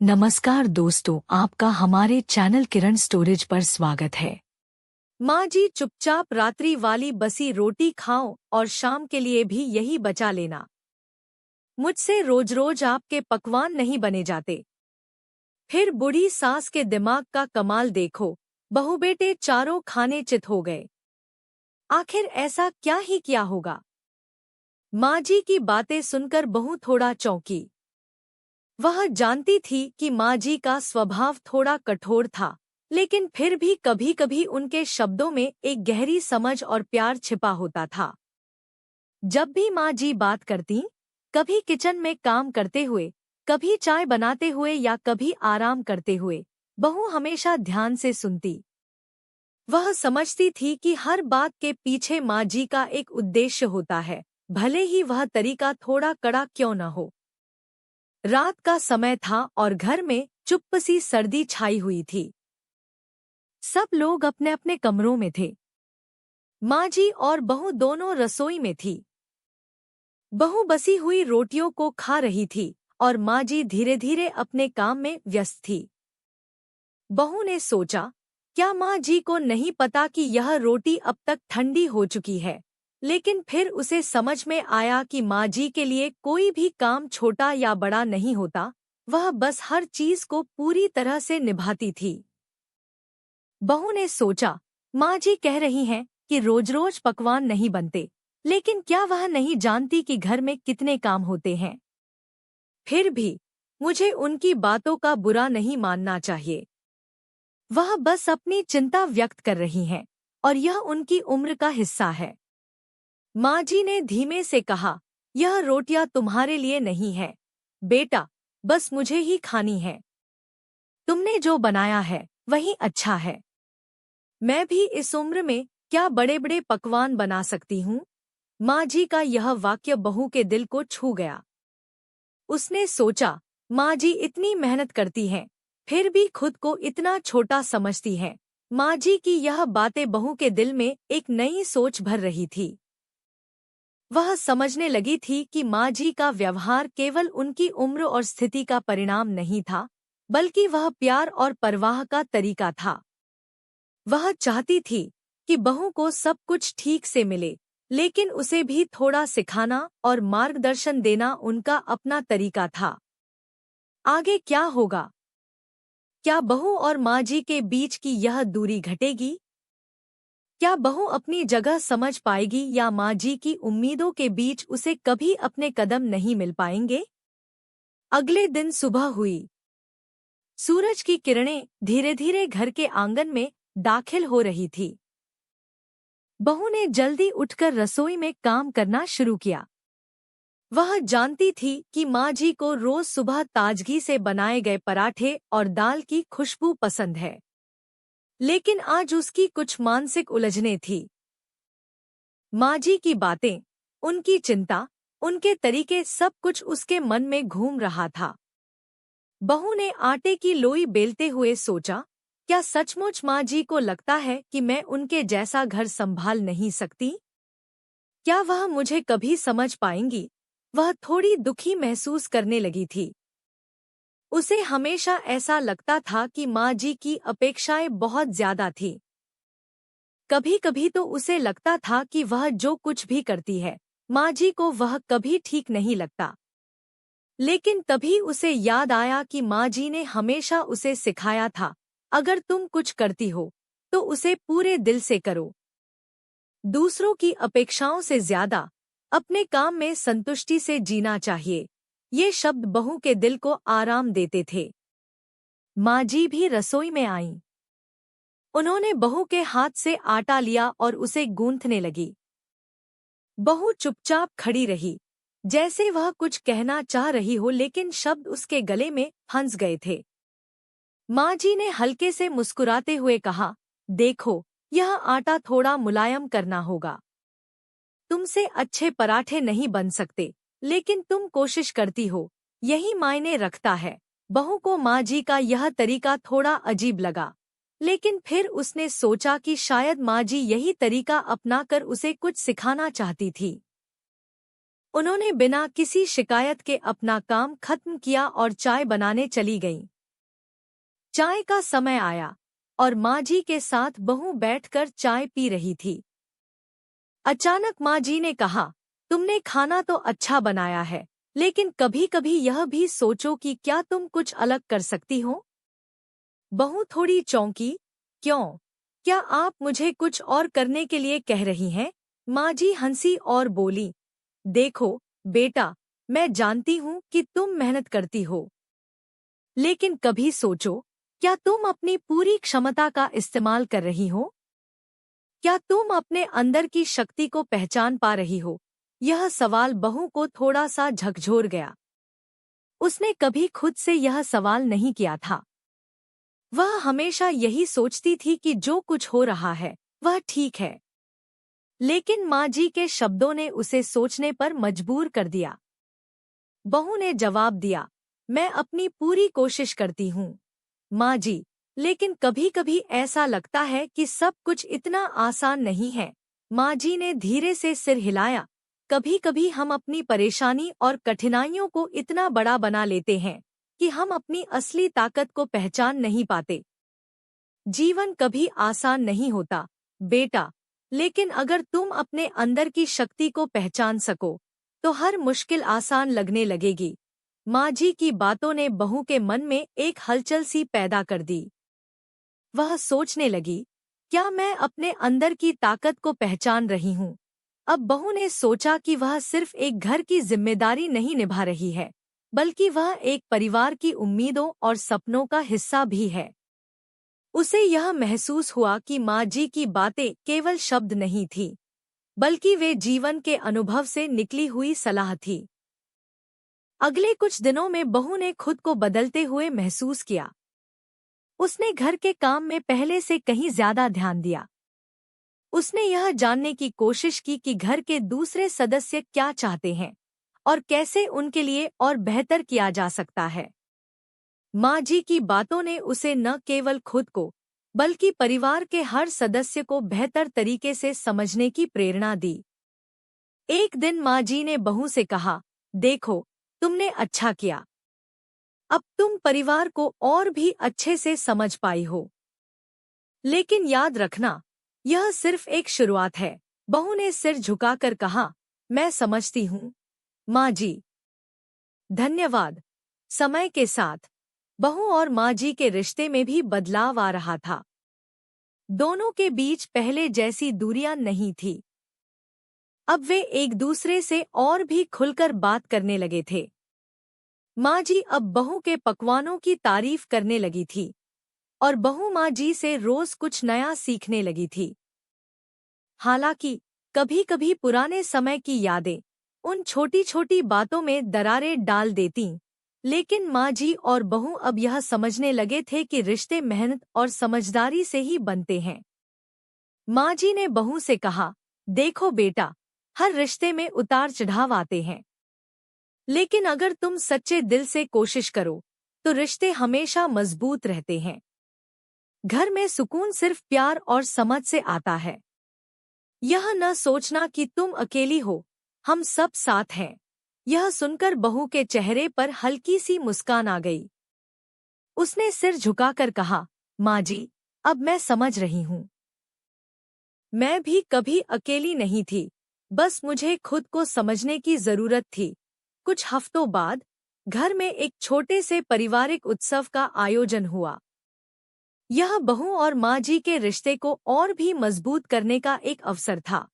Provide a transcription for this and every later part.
नमस्कार दोस्तों, आपका हमारे चैनल किरण स्टोरेज पर स्वागत है। माँ जी चुपचाप रात्रि वाली बसी रोटी खाओ और शाम के लिए भी यही बचा लेना। मुझसे रोज रोज आपके पकवान नहीं बने जाते। फिर बूढ़ी सास के दिमाग का कमाल देखो, बहू बेटे चारों खाने चित हो गए। आखिर ऐसा क्या ही किया होगा? माँ जी की बातें सुनकर बहू थोड़ा चौंकी। वह जानती थी कि माँ जी का स्वभाव थोड़ा कठोर था, लेकिन फिर भी कभी-कभी उनके शब्दों में एक गहरी समझ और प्यार छिपा होता था। जब भी माँ जी बात करती, कभी किचन में काम करते हुए, कभी चाय बनाते हुए या कभी आराम करते हुए, बहू हमेशा ध्यान से सुनती। वह समझती थी कि हर बात के पीछे माँ जी का एक उद्देश्य होता है, भले ही वह तरीका थोड़ा कड़ा क्यों न हो। रात का समय था और घर में चुप्प सी सर्दी छाई हुई थी। सब लोग अपने अपने कमरों में थे। माँ जी और बहू दोनों रसोई में थी। बहू बसी हुई रोटियों को खा रही थी और माँ जी धीरे धीरे अपने काम में व्यस्त थी। बहू ने सोचा, क्या माँ जी को नहीं पता कि यह रोटी अब तक ठंडी हो चुकी है? लेकिन फिर उसे समझ में आया कि माँ जी के लिए कोई भी काम छोटा या बड़ा नहीं होता, वह बस हर चीज को पूरी तरह से निभाती थी। बहू ने सोचा, माँ जी कह रही हैं कि रोज रोज पकवान नहीं बनते, लेकिन क्या वह नहीं जानती कि घर में कितने काम होते हैं? फिर भी मुझे उनकी बातों का बुरा नहीं मानना चाहिए। वह बस अपनी चिंता व्यक्त कर रही हैं और यह उनकी उम्र का हिस्सा है। माँ जी ने धीमे से कहा, यह रोटियां तुम्हारे लिए नहीं है, बेटा, बस मुझे ही खानी है। तुमने जो बनाया है वही अच्छा है। मैं भी इस उम्र में क्या बड़े बड़े पकवान बना सकती हूँ? माँ जी का यह वाक्य बहू के दिल को छू गया। उसने सोचा, माँ जी इतनी मेहनत करती हैं, फिर भी खुद को इतना छोटा समझती हैं। माँ जी की यह बातें बहू के दिल में एक नई सोच भर रही थी। वह समझने लगी थी कि माँ जी का व्यवहार केवल उनकी उम्र और स्थिति का परिणाम नहीं था, बल्कि वह प्यार और परवाह का तरीका था। वह चाहती थी कि बहू को सब कुछ ठीक से मिले, लेकिन उसे भी थोड़ा सिखाना और मार्गदर्शन देना उनका अपना तरीका था। आगे क्या होगा? क्या बहू और माँ जी के बीच की यह दूरी घटेगी? क्या बहू अपनी जगह समझ पाएगी या माँ जी की उम्मीदों के बीच उसे कभी अपने कदम नहीं मिल पाएंगे? अगले दिन सुबह हुई। सूरज की किरणें धीरे धीरे घर के आंगन में दाखिल हो रही थी। बहू ने जल्दी उठकर रसोई में काम करना शुरू किया। वह जानती थी कि माँ जी को रोज सुबह ताजगी से बनाए गए पराठे और दाल की खुशबू पसंद है, लेकिन आज उसकी कुछ मानसिक उलझनें थी। माँ जी की बातें, उनकी चिंता, उनके तरीके, सब कुछ उसके मन में घूम रहा था। बहू ने आटे की लोई बेलते हुए सोचा, क्या सचमुच माँ जी को लगता है कि मैं उनके जैसा घर संभाल नहीं सकती? क्या वह मुझे कभी समझ पाएंगी? वह थोड़ी दुखी महसूस करने लगी थी। उसे हमेशा ऐसा लगता था कि माँ जी की अपेक्षाएं बहुत ज्यादा थीं। कभी-कभी तो उसे लगता था कि वह जो कुछ भी करती है, माँ जी को वह कभी ठीक नहीं लगता। लेकिन तभी उसे याद आया कि माँ जी ने हमेशा उसे सिखाया था, अगर तुम कुछ करती हो, तो उसे पूरे दिल से करो। दूसरों की अपेक्षाओं से ज्यादा अपने काम में संतुष्टि से जीना चाहिए। ये शब्द बहू के दिल को आराम देते थे। माँ जी भी रसोई में आईं। उन्होंने बहू के हाथ से आटा लिया और उसे गूंथने लगी। बहू चुपचाप खड़ी रही, जैसे वह कुछ कहना चाह रही हो, लेकिन शब्द उसके गले में फंस गए थे। माँ जी ने हल्के से मुस्कुराते हुए कहा, देखो, यह आटा थोड़ा मुलायम करना होगा। तुमसे अच्छे पराठे नहीं बन सकते, लेकिन तुम कोशिश करती हो, यही मायने रखता है। बहू को माँ जी का यह तरीका थोड़ा अजीब लगा, लेकिन फिर उसने सोचा कि शायद माँ जी यही तरीका अपनाकर उसे कुछ सिखाना चाहती थी। उन्होंने बिना किसी शिकायत के अपना काम खत्म किया और चाय बनाने चली गईं। चाय का समय आया और माँ जी के साथ बहू बैठकर चाय पी रही थी। अचानक माँ जी ने कहा, तुमने खाना तो अच्छा बनाया है, लेकिन कभी कभी यह भी सोचो कि क्या तुम कुछ अलग कर सकती हो। बहू थोड़ी चौंकी, क्यों? क्या आप मुझे कुछ और करने के लिए कह रही हैं? माँ जी हंसी और बोली, देखो बेटा, मैं जानती हूँ कि तुम मेहनत करती हो, लेकिन कभी सोचो, क्या तुम अपनी पूरी क्षमता का इस्तेमाल कर रही हो? क्या तुम अपने अंदर की शक्ति को पहचान पा रही हो? यह सवाल बहू को थोड़ा सा झकझोर गया। उसने कभी खुद से यह सवाल नहीं किया था। वह हमेशा यही सोचती थी कि जो कुछ हो रहा है वह ठीक है। लेकिन माँ जी के शब्दों ने उसे सोचने पर मजबूर कर दिया। बहू ने जवाब दिया, मैं अपनी पूरी कोशिश करती हूँ माँ जी, लेकिन कभी कभी ऐसा लगता है कि सब कुछ इतना आसान नहीं है। माँ जी ने धीरे से सिर हिलाया, कभी कभी हम अपनी परेशानी और कठिनाइयों को इतना बड़ा बना लेते हैं कि हम अपनी असली ताकत को पहचान नहीं पाते। जीवन कभी आसान नहीं होता बेटा, लेकिन अगर तुम अपने अंदर की शक्ति को पहचान सको तो हर मुश्किल आसान लगने लगेगी। माँ जी की बातों ने बहू के मन में एक हलचल सी पैदा कर दी। वह सोचने लगी, क्या मैं अपने अंदर की ताकत को पहचान रही हूँ? अब बहू ने सोचा कि वह सिर्फ एक घर की जिम्मेदारी नहीं निभा रही है, बल्कि वह एक परिवार की उम्मीदों और सपनों का हिस्सा भी है। उसे यह महसूस हुआ कि माँ जी की बातें केवल शब्द नहीं थी, बल्कि वे जीवन के अनुभव से निकली हुई सलाह थी। अगले कुछ दिनों में बहू ने खुद को बदलते हुए महसूस किया। उसने घर के काम में पहले से कहीं ज्यादा ध्यान दिया। उसने यह जानने की कोशिश की कि घर के दूसरे सदस्य क्या चाहते हैं और कैसे उनके लिए और बेहतर किया जा सकता है। माँ जी की बातों ने उसे न केवल खुद को, बल्कि परिवार के हर सदस्य को बेहतर तरीके से समझने की प्रेरणा दी। एक दिन माँ जी ने बहू से कहा, देखो, तुमने अच्छा किया। अब तुम परिवार को और भी अच्छे से समझ पाई हो। लेकिन याद रखना, यह सिर्फ एक शुरुआत है। बहू ने सिर झुकाकर कहा, मैं समझती हूँ माँ जी। धन्यवाद। समय के साथ बहू और माँ जी के रिश्ते में भी बदलाव आ रहा था। दोनों के बीच पहले जैसी दूरियां नहीं थी। अब वे एक दूसरे से और भी खुलकर बात करने लगे थे। माँ जी अब बहू के पकवानों की तारीफ करने लगी थी और बहू माँ जी से रोज कुछ नया सीखने लगी थी। हालांकि कभी कभी पुराने समय की यादें उन छोटी छोटी बातों में दरारें डाल देतीं, लेकिन माँ जी और बहू अब यह समझने लगे थे कि रिश्ते मेहनत और समझदारी से ही बनते हैं। माँ जी ने बहू से कहा, देखो बेटा, हर रिश्ते में उतार चढ़ाव आते हैं, लेकिन अगर तुम सच्चे दिल से कोशिश करो तो रिश्ते हमेशा मजबूत रहते हैं। घर में सुकून सिर्फ प्यार और समझ से आता है। यह न सोचना कि तुम अकेली हो, हम सब साथ हैं। यह सुनकर बहू के चेहरे पर हल्की सी मुस्कान आ गई। उसने सिर झुकाकर कहा, माँ जी, अब मैं समझ रही हूँ। मैं भी कभी अकेली नहीं थी, बस मुझे खुद को समझने की जरूरत थी। कुछ हफ्तों बाद घर में एक छोटे से पारिवारिक उत्सव का आयोजन हुआ। यह बहू और माँ जी के रिश्ते को और भी मजबूत करने का एक अवसर था।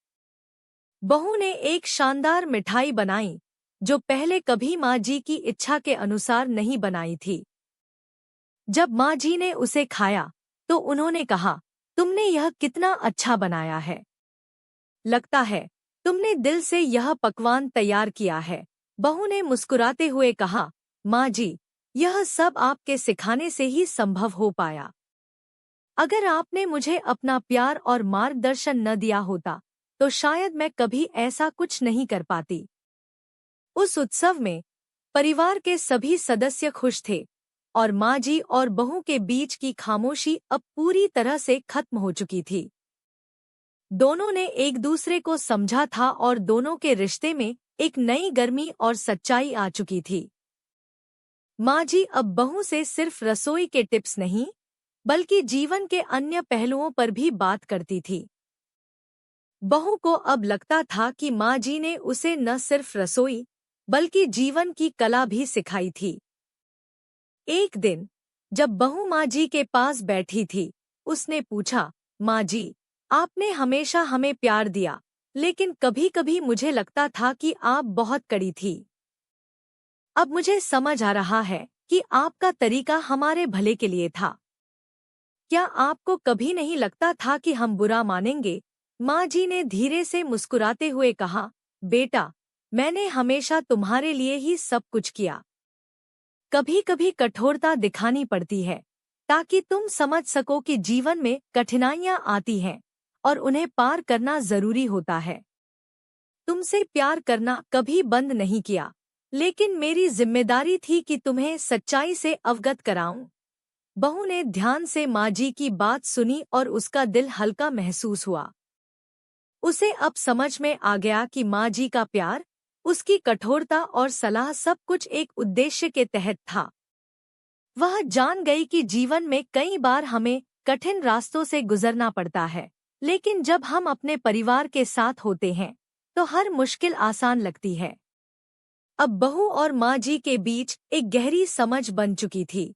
बहू ने एक शानदार मिठाई बनाई, जो पहले कभी माँ जी की इच्छा के अनुसार नहीं बनाई थी। जब माँ जी ने उसे खाया तो उन्होंने कहा, तुमने यह कितना अच्छा बनाया है। लगता है तुमने दिल से यह पकवान तैयार किया है। बहू ने मुस्कुराते हुए कहा, माँ जी, यह सब आपके सिखाने से ही संभव हो पाया। अगर आपने मुझे अपना प्यार और मार्गदर्शन न दिया होता तो शायद मैं कभी ऐसा कुछ नहीं कर पाती। उस उत्सव में परिवार के सभी सदस्य खुश थे और माँ जी और बहू के बीच की खामोशी अब पूरी तरह से खत्म हो चुकी थी। दोनों ने एक दूसरे को समझा था और दोनों के रिश्ते में एक नई गर्मी और सच्चाई आ चुकी थी। माँ जी अब बहू से सिर्फ रसोई के टिप्स नहीं, बल्कि जीवन के अन्य पहलुओं पर भी बात करती थी। बहू को अब लगता था कि माँ जी ने उसे न सिर्फ रसोई, बल्कि जीवन की कला भी सिखाई थी। एक दिन, जब बहू माँ जी के पास बैठी थी, उसने पूछा, माँ जी, आपने हमेशा हमें प्यार दिया, लेकिन कभी-कभी मुझे लगता था कि आप बहुत कड़ी थी। अब मुझे समझ आ रहा है कि आपका तरीका हमारे भले के लिए था। क्या आपको कभी नहीं लगता था कि हम बुरा मानेंगे? माँ जी ने धीरे से मुस्कुराते हुए कहा, बेटा, मैंने हमेशा तुम्हारे लिए ही सब कुछ किया। कभी-कभी कठोरता दिखानी पड़ती है, ताकि तुम समझ सको कि जीवन में कठिनाइयाँ आती हैं और उन्हें पार करना जरूरी होता है। तुमसे प्यार करना कभी बंद नहीं किया, लेकिन मेरी जिम्मेदारी थी कि तुम्हें सच्चाई से अवगत कराऊं। बहू ने ध्यान से माँ जी की बात सुनी और उसका दिल हल्का महसूस हुआ। उसे अब समझ में आ गया कि माँ जी का प्यार, उसकी कठोरता और सलाह सब कुछ एक उद्देश्य के तहत था। वह जान गई कि जीवन में कई बार हमें कठिन रास्तों से गुजरना पड़ता है, लेकिन जब हम अपने परिवार के साथ होते हैं, तो हर मुश्किल आसान लगती है। अब बहू और माँ जी के बीच एक गहरी समझ बन चुकी थी।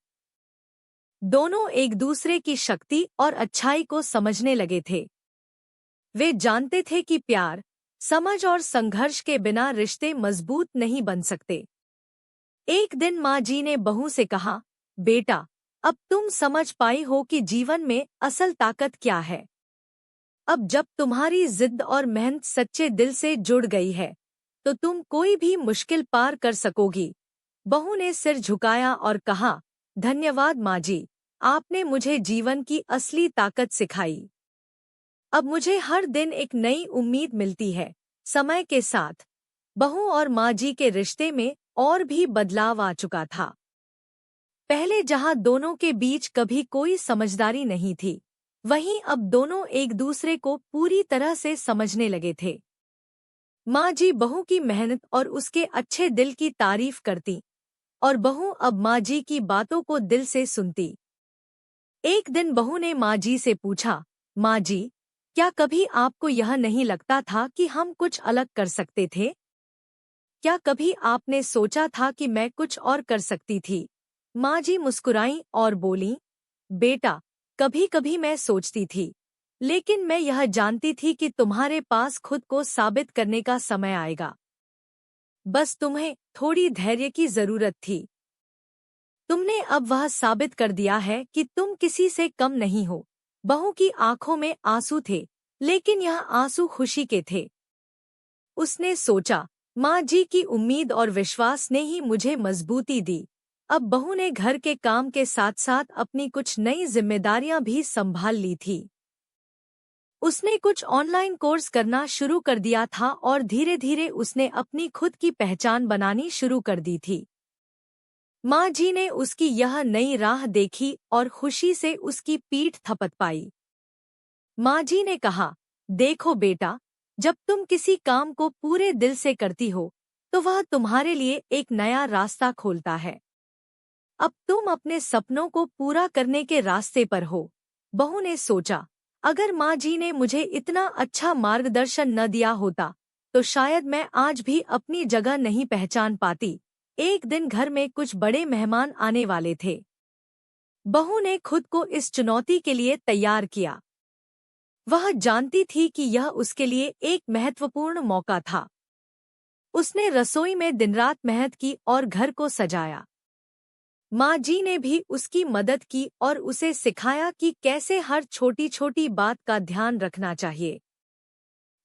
दोनों एक दूसरे की शक्ति और अच्छाई को समझने लगे थे। वे जानते थे कि प्यार, समझ और संघर्ष के बिना रिश्ते मजबूत नहीं बन सकते। एक दिन माँ जी ने बहू से कहा, बेटा, अब तुम समझ पाई हो कि जीवन में असल ताकत क्या है। अब जब तुम्हारी जिद और मेहनत सच्चे दिल से जुड़ गई है, तो तुम कोई भी मुश्किल पार कर सकोगी। बहू ने सिर झुकाया और कहा, धन्यवाद माँ जी, आपने मुझे जीवन की असली ताकत सिखाई। अब मुझे हर दिन एक नई उम्मीद मिलती है। समय के साथ बहू और माँ जी के रिश्ते में और भी बदलाव आ चुका था। पहले जहाँ दोनों के बीच कभी कोई समझदारी नहीं थी, वहीं अब दोनों एक दूसरे को पूरी तरह से समझने लगे थे। माँ जी बहू की मेहनत और उसके अच्छे दिल की तारीफ करती, और बहू अब माँ जी की बातों को दिल से सुनती। एक दिन बहू ने माँ जी से पूछा, माँ जी, क्या कभी आपको यह नहीं लगता था कि हम कुछ अलग कर सकते थे? क्या कभी आपने सोचा था कि मैं कुछ और कर सकती थी? माँ जी मुस्कुराईं और बोलीं, बेटा, कभी-कभी मैं सोचती थी, लेकिन मैं यह जानती थी कि तुम्हारे पास खुद को साबित करने का समय आएगा। बस तुम्हें थोड़ी धैर्य की जरूरत थी। तुमने अब वह साबित कर दिया है कि तुम किसी से कम नहीं हो। बहू की आंखों में आंसू थे, लेकिन यह आंसू खुशी के थे। उसने सोचा, माँ जी की उम्मीद और विश्वास ने ही मुझे मजबूती दी। अब बहू ने घर के काम के साथ साथ अपनी कुछ नई जिम्मेदारियां भी संभाल ली थी। उसने कुछ ऑनलाइन कोर्स करना शुरू कर दिया था और धीरे-धीरे उसने अपनी खुद की पहचान बनानी शुरू कर दी थी। माँ जी ने उसकी यह नई राह देखी और खुशी से उसकी पीठ थपथपाई। माँ जी ने कहा, देखो बेटा, जब तुम किसी काम को पूरे दिल से करती हो, तो वह तुम्हारे लिए एक नया रास्ता खोलता है। अब तुम अपने सपनों को पूरा करने के रास्ते पर हो। बहू ने सोचा, अगर माँ जी ने मुझे इतना अच्छा मार्गदर्शन न दिया होता, तो शायद मैं आज भी अपनी जगह नहीं पहचान पाती। एक दिन घर में कुछ बड़े मेहमान आने वाले थे। बहू ने खुद को इस चुनौती के लिए तैयार किया। वह जानती थी कि यह उसके लिए एक महत्वपूर्ण मौका था। उसने रसोई में दिन-रात मेहनत की और घर को सजाया। माँ जी ने भी उसकी मदद की और उसे सिखाया कि कैसे हर छोटी-छोटी बात का ध्यान रखना चाहिए।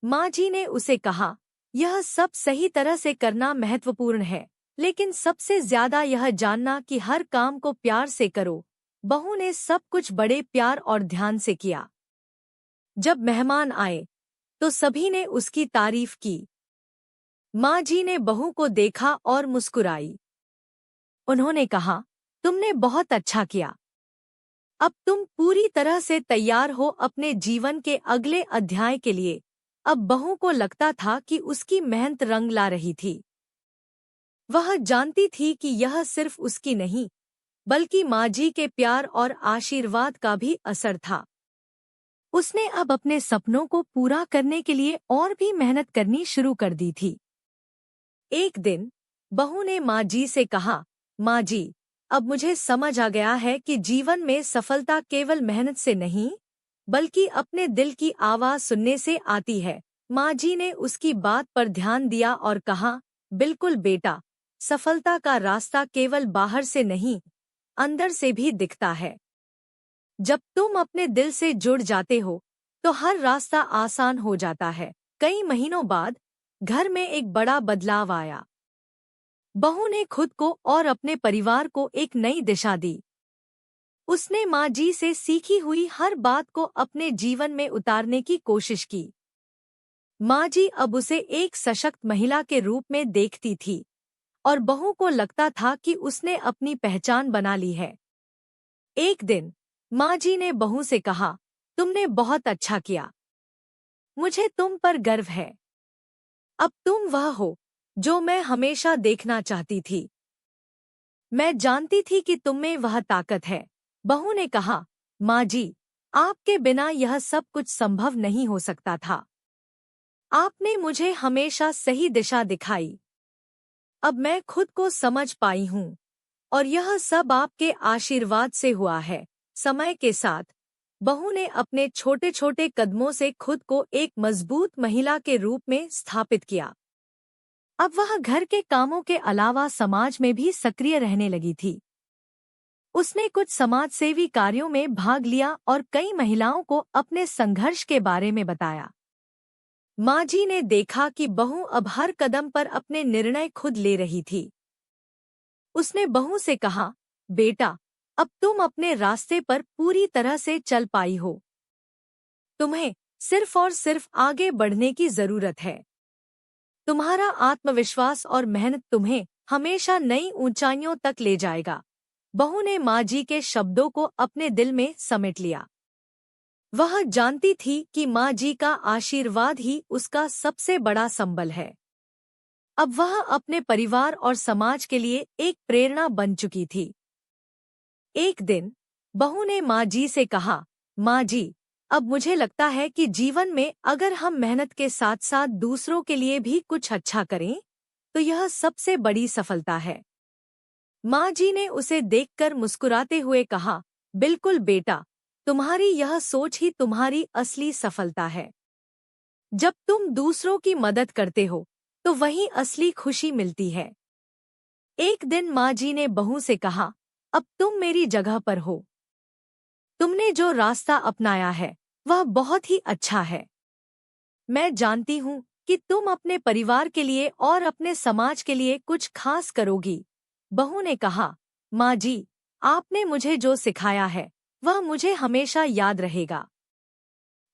माँ जी ने उसे कहा, यह सब सही तरह से करना महत्वपूर्ण है, लेकिन सबसे ज्यादा यह जानना कि हर काम को प्यार से करो। बहू ने सब कुछ बड़े प्यार और ध्यान से किया। जब मेहमान आए, तो सभी ने उसकी तारीफ की। माँ जी ने बहू को देखा और मुस्कुराई। उन्होंने कहा, तुमने बहुत अच्छा किया। अब तुम पूरी तरह से तैयार हो अपने जीवन के अगले अध्याय के लिए। अब बहू को लगता था कि उसकी मेहनत रंग ला रही थी। वह जानती थी कि यह सिर्फ उसकी नहीं, बल्कि माँ जी के प्यार और आशीर्वाद का भी असर था। उसने अब अपने सपनों को पूरा करने के लिए और भी मेहनत करनी शुरू कर दी थी। एक दिन बहू ने माँ जी से कहा, माँ जी, अब मुझे समझ आ गया है कि जीवन में सफलता केवल मेहनत से नहीं, बल्कि अपने दिल की आवाज सुनने से आती है। माँ जी ने उसकी बात पर ध्यान दिया और कहा, बिल्कुल बेटा, सफलता का रास्ता केवल बाहर से नहीं, अंदर से भी दिखता है। जब तुम अपने दिल से जुड़ जाते हो, तो हर रास्ता आसान हो जाता है। कई महीनों बाद घर में एक बड़ा बदलाव आया। बहू ने खुद को और अपने परिवार को एक नई दिशा दी। उसने माँ जी से सीखी हुई हर बात को अपने जीवन में उतारने की कोशिश की। माँ जी अब उसे एक सशक्त महिला के रूप में देखती थी और बहू को लगता था कि उसने अपनी पहचान बना ली है। एक दिन माँ जी ने बहू से कहा, तुमने बहुत अच्छा किया। मुझे तुम पर गर्व है। अब तुम वह हो जो मैं हमेशा देखना चाहती थी। मैं जानती थी कि तुम में वह ताकत है। बहू ने कहा, माँ जी, आपके बिना यह सब कुछ संभव नहीं हो सकता था। आपने मुझे हमेशा सही दिशा दिखाई। अब मैं खुद को समझ पाई हूँ और यह सब आपके आशीर्वाद से हुआ है। समय के साथ बहू ने अपने छोटे छोटे कदमों से खुद को एक मजबूत महिला के रूप में स्थापित किया। अब वह घर के कामों के अलावा समाज में भी सक्रिय रहने लगी थी। उसने कुछ समाजसेवी कार्यों में भाग लिया और कई महिलाओं को अपने संघर्ष के बारे में बताया। माँ जी ने देखा कि बहू अब हर कदम पर अपने निर्णय खुद ले रही थी। उसने बहू से कहा, बेटा, अब तुम अपने रास्ते पर पूरी तरह से चल पाई हो। तुम्हें सिर्फ और सिर्फ आगे बढ़ने की जरूरत है। तुम्हारा आत्मविश्वास और मेहनत तुम्हें हमेशा नई ऊंचाइयों तक ले जाएगा। बहू ने माँ जी के शब्दों को अपने दिल में समेट लिया। वह जानती थी कि माँ जी का आशीर्वाद ही उसका सबसे बड़ा संबल है। अब वह अपने परिवार और समाज के लिए एक प्रेरणा बन चुकी थी। एक दिन बहू ने माँ जी से कहा, माँ जी, अब मुझे लगता है कि जीवन में अगर हम मेहनत के साथ साथ दूसरों के लिए भी कुछ अच्छा करें, तो यह सबसे बड़ी सफलता है। माँ जी ने उसे देखकर मुस्कुराते हुए कहा, बिल्कुल बेटा, तुम्हारी यह सोच ही तुम्हारी असली सफलता है। जब तुम दूसरों की मदद करते हो, तो वहीं असली खुशी मिलती है। एक दिन माँ जी ने बहू से कहा, अब तुम मेरी जगह पर हो। तुमने जो रास्ता अपनाया है, वह बहुत ही अच्छा है। मैं जानती हूँ कि तुम अपने परिवार के लिए और अपने समाज के लिए कुछ खास करोगी। बहू ने कहा, माँ जी, आपने मुझे जो सिखाया है, वह मुझे हमेशा याद रहेगा।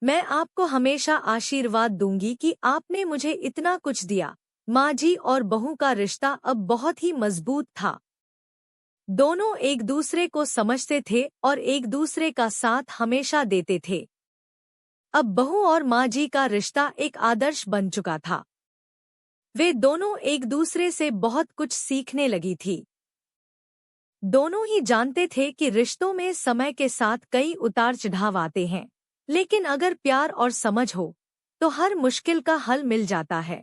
मैं आपको हमेशा आशीर्वाद दूंगी कि आपने मुझे इतना कुछ दिया। माँ जी और बहू का रिश्ता अब बहुत ही मजबूत था। दोनों एक दूसरे को समझते थे और एक दूसरे का साथ हमेशा देते थे। अब बहू और माँ जी का रिश्ता एक आदर्श बन चुका था। वे दोनों एक दूसरे से बहुत कुछ सीखने लगी थी। दोनों ही जानते थे कि रिश्तों में समय के साथ कई उतार चढ़ाव आते हैं, लेकिन अगर प्यार और समझ हो, तो हर मुश्किल का हल मिल जाता है।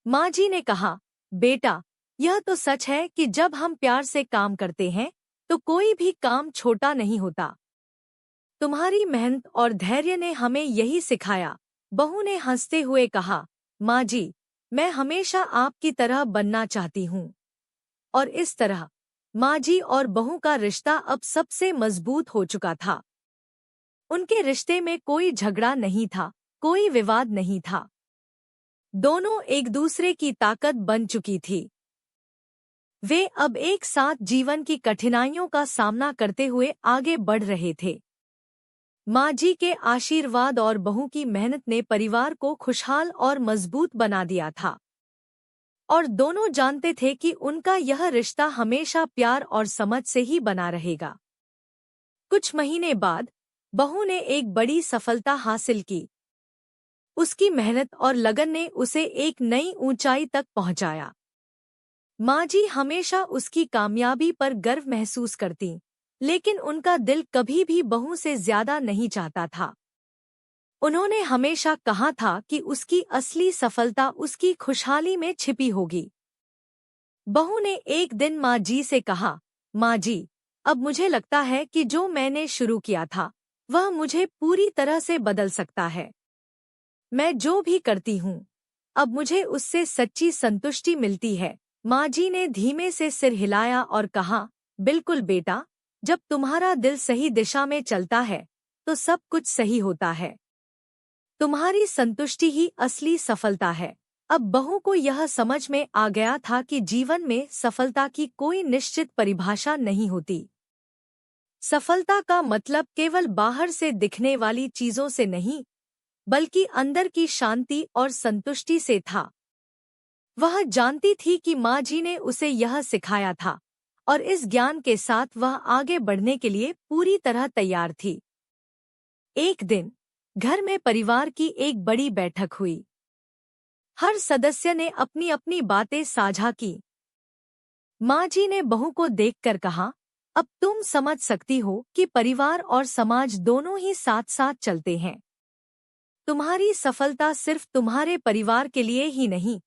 माँ जी ने कहा, बेटा, यह तो सच है कि जब हम प्यार से काम करते हैं, तो कोई भी काम छोटा नहीं होता। तुम्हारी मेहनत और धैर्य ने हमें यही सिखाया। बहू ने हंसते हुए कहा, माँ जी, मैं हमेशा आपकी तरह बनना चाहती हूँ। और इस तरह माँ जी और बहू का रिश्ता अब सबसे मजबूत हो चुका था। उनके रिश्ते में कोई झगड़ा नहीं था, कोई विवाद नहीं था। दोनों एक दूसरे की ताकत बन चुकी थी। वे अब एक साथ जीवन की कठिनाइयों का सामना करते हुए आगे बढ़ रहे थे। माँ जी के आशीर्वाद और बहू की मेहनत ने परिवार को खुशहाल और मजबूत बना दिया था। और दोनों जानते थे कि उनका यह रिश्ता हमेशा प्यार और समझ से ही बना रहेगा। कुछ महीने बाद बहू ने एक बड़ी सफलता हासिल की। उसकी मेहनत और लगन ने उसे एक नई ऊंचाई तक पहुंचाया। माँ जी हमेशा उसकी कामयाबी पर गर्व महसूस करती, लेकिन उनका दिल कभी भी बहू से ज्यादा नहीं चाहता था। उन्होंने हमेशा कहा था कि उसकी असली सफलता उसकी खुशहाली में छिपी होगी। बहू ने एक दिन माँ जी से कहा, माँ जी, अब मुझे लगता है कि जो मैंने शुरू किया था वह मुझे पूरी तरह से बदल सकता है। मैं जो भी करती हूँ अब मुझे उससे सच्ची संतुष्टि मिलती है। माँ जी ने धीमे से सिर हिलाया और कहा, बिल्कुल बेटा, जब तुम्हारा दिल सही दिशा में चलता है तो सब कुछ सही होता है। तुम्हारी संतुष्टि ही असली सफलता है। अब बहू को यह समझ में आ गया था कि जीवन में सफलता की कोई निश्चित परिभाषा नहीं होती। सफलता का मतलब केवल बाहर से दिखने वाली चीजों से नहीं, बल्कि अंदर की शांति और संतुष्टि से था। वह जानती थी कि माँ जी ने उसे यह सिखाया था और इस ज्ञान के साथ वह आगे बढ़ने के लिए पूरी तरह तैयार थी। एक दिन घर में परिवार की एक बड़ी बैठक हुई। हर सदस्य ने अपनी अपनी बातें साझा की। माँ जी ने बहू को देखकर कहा, अब तुम समझ सकती हो कि परिवार और समाज दोनों ही साथ साथ चलते हैं। तुम्हारी सफलता सिर्फ तुम्हारे परिवार के लिए ही नहीं,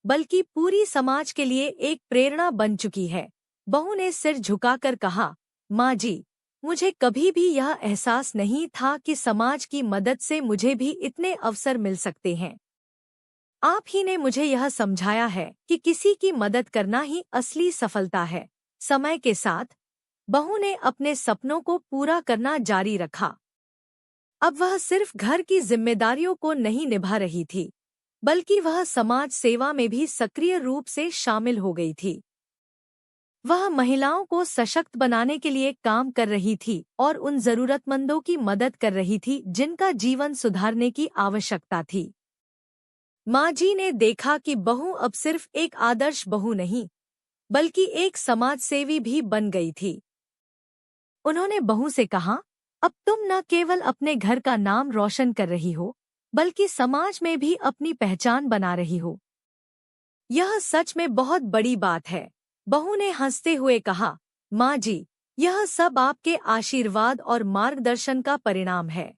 बल्कि पूरी समाज के लिए एक प्रेरणा बन चुकी है। बहू ने सिर झुकाकर कहा, माँ जी, मुझे कभी भी यह एहसास नहीं था कि समाज की मदद से मुझे भी इतने अवसर मिल सकते हैं। आप ही ने मुझे यह समझाया है कि किसी की मदद करना ही असली सफलता है। समय के साथ बहू ने अपने सपनों को पूरा करना जारी रखा। अब वह सिर्फ घर की जिम्मेदारियों को नहीं निभा रही थी, बल्कि वह समाज सेवा में भी सक्रिय रूप से शामिल हो गई थी। वह महिलाओं को सशक्त बनाने के लिए काम कर रही थी और उन जरूरतमंदों की मदद कर रही थी जिनका जीवन सुधारने की आवश्यकता थी। माँ जी ने देखा कि बहू अब सिर्फ एक आदर्श बहू नहीं, बल्कि एक समाजसेवी भी बन गई थी। उन्होंने बहू से कहा, अब तुम न केवल अपने घर का नाम रोशन कर रही हो, बल्कि समाज में भी अपनी पहचान बना रही हो। यह सच में बहुत बड़ी बात है। बहू ने हंसते हुए कहा, माँ जी, यह सब आपके आशीर्वाद और मार्गदर्शन का परिणाम है।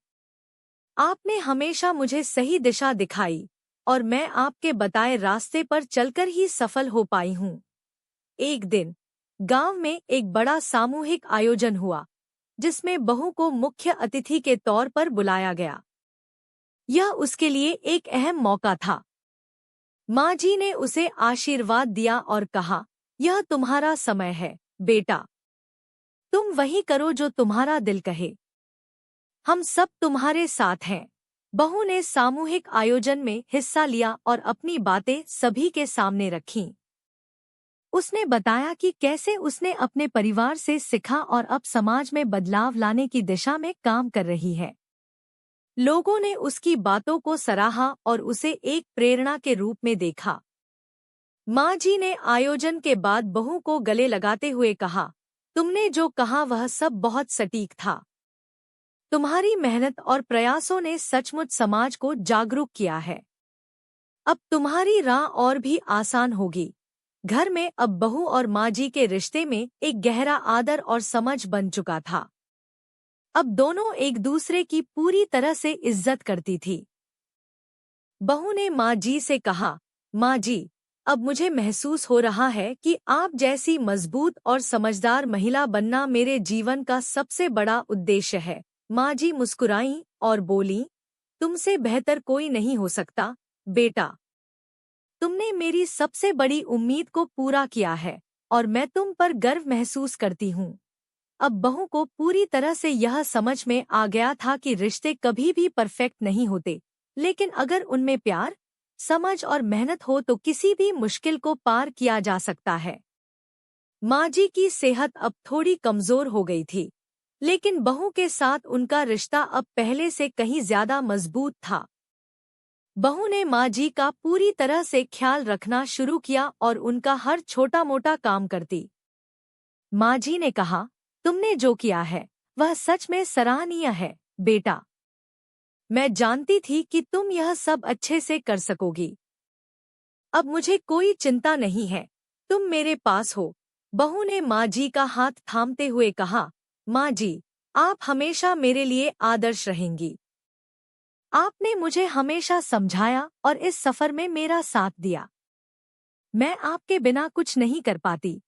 आपने हमेशा मुझे सही दिशा दिखाई और मैं आपके बताए रास्ते पर चलकर ही सफल हो पाई हूँ। एक दिन गांव में एक बड़ा सामूहिक आयोजन हुआ, जिसमें बहू को मुख्य अतिथि के तौर पर बुलाया गया। यह उसके लिए एक अहम मौका था। माँ जी ने उसे आशीर्वाद दिया और कहा, यह तुम्हारा समय है बेटा, तुम वही करो जो तुम्हारा दिल कहे। हम सब तुम्हारे साथ हैं। बहू ने सामूहिक आयोजन में हिस्सा लिया और अपनी बातें सभी के सामने रखीं। उसने बताया कि कैसे उसने अपने परिवार से सीखा और अब समाज में बदलाव लाने की दिशा में काम कर रही है। लोगों ने उसकी बातों को सराहा और उसे एक प्रेरणा के रूप में देखा। माँ जी ने आयोजन के बाद बहू को गले लगाते हुए कहा, तुमने जो कहा वह सब बहुत सटीक था। तुम्हारी मेहनत और प्रयासों ने सचमुच समाज को जागरूक किया है। अब तुम्हारी राह और भी आसान होगी। घर में अब बहू और माँ जी के रिश्ते में एक गहरा आदर और समझ बन चुका था। अब दोनों एक दूसरे की पूरी तरह से इज्जत करती थी। बहू ने माँ जी से कहा, माँ जी, अब मुझे महसूस हो रहा है कि आप जैसी मजबूत और समझदार महिला बनना मेरे जीवन का सबसे बड़ा उद्देश्य है। माँ जी मुस्कुराईं और बोलीं, तुमसे बेहतर कोई नहीं हो सकता बेटा। तुमने मेरी सबसे बड़ी उम्मीद को पूरा किया है और मैं तुम पर गर्व महसूस करती हूँ। अब बहू को पूरी तरह से यह समझ में आ गया था कि रिश्ते कभी भी परफेक्ट नहीं होते, लेकिन अगर उनमें प्यार, समझ और मेहनत हो तो किसी भी मुश्किल को पार किया जा सकता है। माँ जी की सेहत अब थोड़ी कमजोर हो गई थी, लेकिन बहू के साथ उनका रिश्ता अब पहले से कहीं ज्यादा मजबूत था। बहू ने माँ जी का पूरी तरह से ख्याल रखना शुरू किया और उनका हर छोटा मोटा काम करती। माँ जी ने कहा, तुमने जो किया है वह सच में सराहनीय है बेटा। मैं जानती थी कि तुम यह सब अच्छे से कर सकोगी। अब मुझे कोई चिंता नहीं है। तुम मेरे पास हो। बहू ने माँ जी का हाथ थामते हुए कहा, माँ जी, आप हमेशा मेरे लिए आदर्श रहेंगी। आपने मुझे हमेशा समझाया और इस सफर में मेरा साथ दिया। मैं आपके बिना कुछ नहीं कर पाती।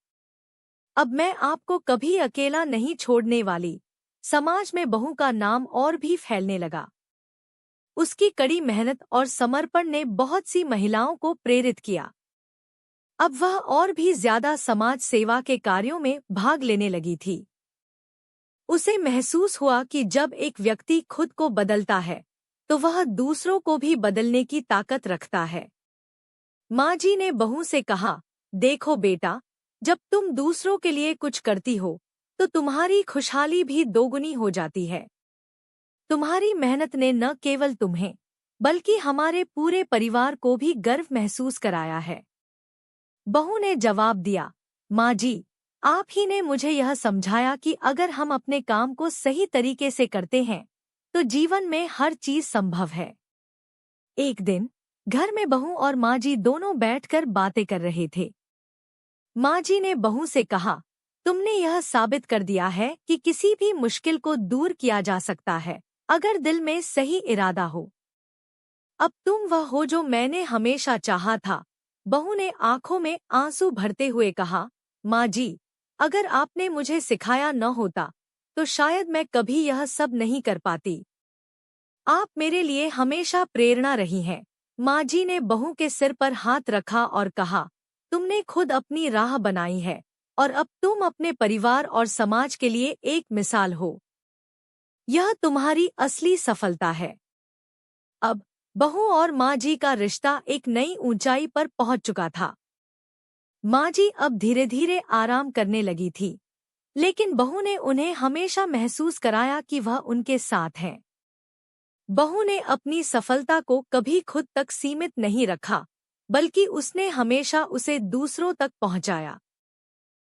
अब मैं आपको कभी अकेला नहीं छोड़ने वाली। समाज में बहू का नाम और भी फैलने लगा। उसकी कड़ी मेहनत और समर्पण ने बहुत सी महिलाओं को प्रेरित किया। अब वह और भी ज्यादा समाज सेवा के कार्यों में भाग लेने लगी थी। उसे महसूस हुआ कि जब एक व्यक्ति खुद को बदलता है तो वह दूसरों को भी बदलने की ताकत रखता है। माँ जी ने बहू से कहा, देखो बेटा, जब तुम दूसरों के लिए कुछ करती हो तो तुम्हारी खुशहाली भी दोगुनी हो जाती है। तुम्हारी मेहनत ने न केवल तुम्हें बल्कि हमारे पूरे परिवार को भी गर्व महसूस कराया है। बहू ने जवाब दिया, माँ जी, आप ही ने मुझे यह समझाया कि अगर हम अपने काम को सही तरीके से करते हैं तो जीवन में हर चीज संभव है। एक दिन घर में बहू और माँ जी दोनों बैठकर बातें कर रहे थे। माँ जी ने बहू से कहा, तुमने यह साबित कर दिया है कि किसी भी मुश्किल को दूर किया जा सकता है अगर दिल में सही इरादा हो। अब तुम वह हो जो मैंने हमेशा चाहा था। बहू ने आंखों में आंसू भरते हुए कहा, माँ जी, अगर आपने मुझे सिखाया न होता तो शायद मैं कभी यह सब नहीं कर पाती। आप मेरे लिए हमेशा प्रेरणा रही हैं। माँ जी ने बहू के सिर पर हाथ रखा और कहा, तुमने खुद अपनी राह बनाई है और अब तुम अपने परिवार और समाज के लिए एक मिसाल हो। यह तुम्हारी असली सफलता है। अब बहू और माँ जी का रिश्ता एक नई ऊंचाई पर पहुंच चुका था। माँ जी अब धीरे धीरे आराम करने लगी थी, लेकिन बहू ने उन्हें हमेशा महसूस कराया कि वह उनके साथ है। बहू ने अपनी सफलता को कभी खुद तक सीमित नहीं रखा, बल्कि उसने हमेशा उसे दूसरों तक पहुंचाया।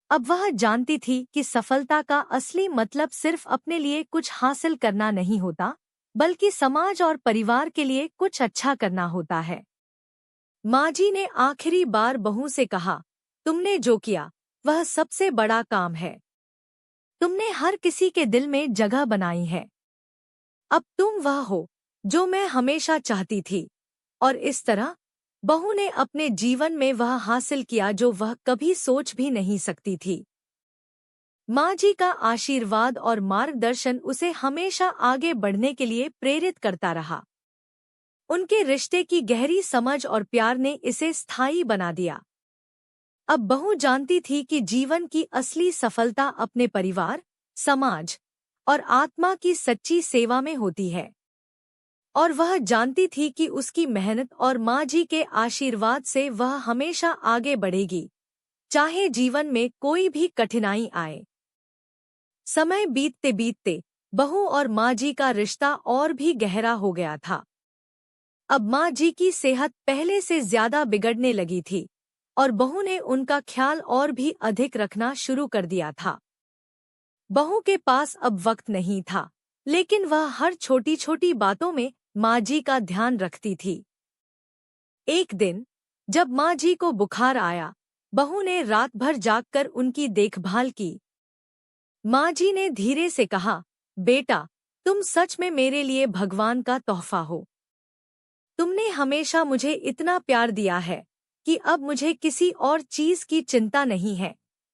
अब वह जानती थी कि सफलता का असली मतलब सिर्फ अपने लिए कुछ हासिल करना नहीं होता, बल्कि समाज और परिवार के लिए कुछ अच्छा करना होता है। माँ जी ने आखिरी बार बहू से कहा, तुमने जो किया वह सबसे बड़ा काम है। तुमने हर किसी के दिल में जगह बनाई है। अब तुम वह हो जो मैं हमेशा चाहती थी। और इस तरह बहू ने अपने जीवन में वह हासिल किया जो वह कभी सोच भी नहीं सकती थी। माँ जी का आशीर्वाद और मार्गदर्शन उसे हमेशा आगे बढ़ने के लिए प्रेरित करता रहा। उनके रिश्ते की गहरी समझ और प्यार ने इसे स्थायी बना दिया। अब बहू जानती थी कि जीवन की असली सफलता अपने परिवार, समाज और आत्मा की सच्ची सेवा में होती है। और वह जानती थी कि उसकी मेहनत और माँ जी के आशीर्वाद से वह हमेशा आगे बढ़ेगी, चाहे जीवन में कोई भी कठिनाई आए। समय बीतते बीतते बहू और माँ जी का रिश्ता और भी गहरा हो गया था। अब माँ जी की सेहत पहले से ज्यादा बिगड़ने लगी थी और बहू ने उनका ख्याल और भी अधिक रखना शुरू कर दिया था। बहू के पास अब वक्त नहीं था, लेकिन वह हर छोटी छोटी बातों में माँ जी का ध्यान रखती थी। एक दिन जब माँ जी को बुखार आया, बहू ने रात भर जागकर उनकी देखभाल की। माँ जी ने धीरे से कहा, बेटा, तुम सच में मेरे लिए भगवान का तोहफा हो। तुमने हमेशा मुझे इतना प्यार दिया है कि अब मुझे किसी और चीज की चिंता नहीं है।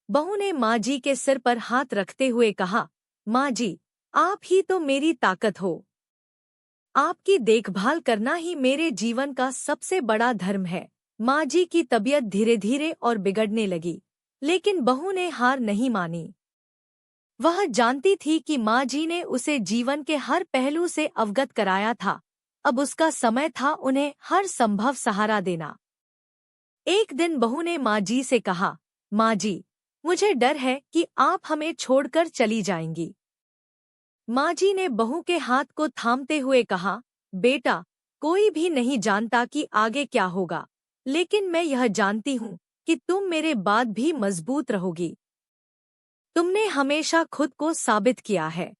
बहू ने माँ जी के सिर पर हाथ रखते हुए कहा, माँ जी, आप ही तो मेरी ताकत हो। आपकी देखभाल करना ही मेरे जीवन का सबसे बड़ा धर्म है। माँ जी की तबीयत धीरे धीरे और बिगड़ने लगी, लेकिन बहू ने हार नहीं मानी। वह जानती थी कि माँ जी ने उसे जीवन के हर पहलू से अवगत कराया था। अब उसका समय था उन्हें हर संभव सहारा देना। एक दिन बहू ने माँ जी से कहा, माँ जी, मुझे डर है कि आप हमें छोड़कर चली जाएंगी। माँ जी ने बहू के हाथ को थामते हुए कहा, बेटा, कोई भी नहीं जानता कि आगे क्या होगा, लेकिन मैं यह जानती हूँ कि तुम मेरे बाद भी मजबूत रहोगी। तुमने हमेशा खुद को साबित किया है।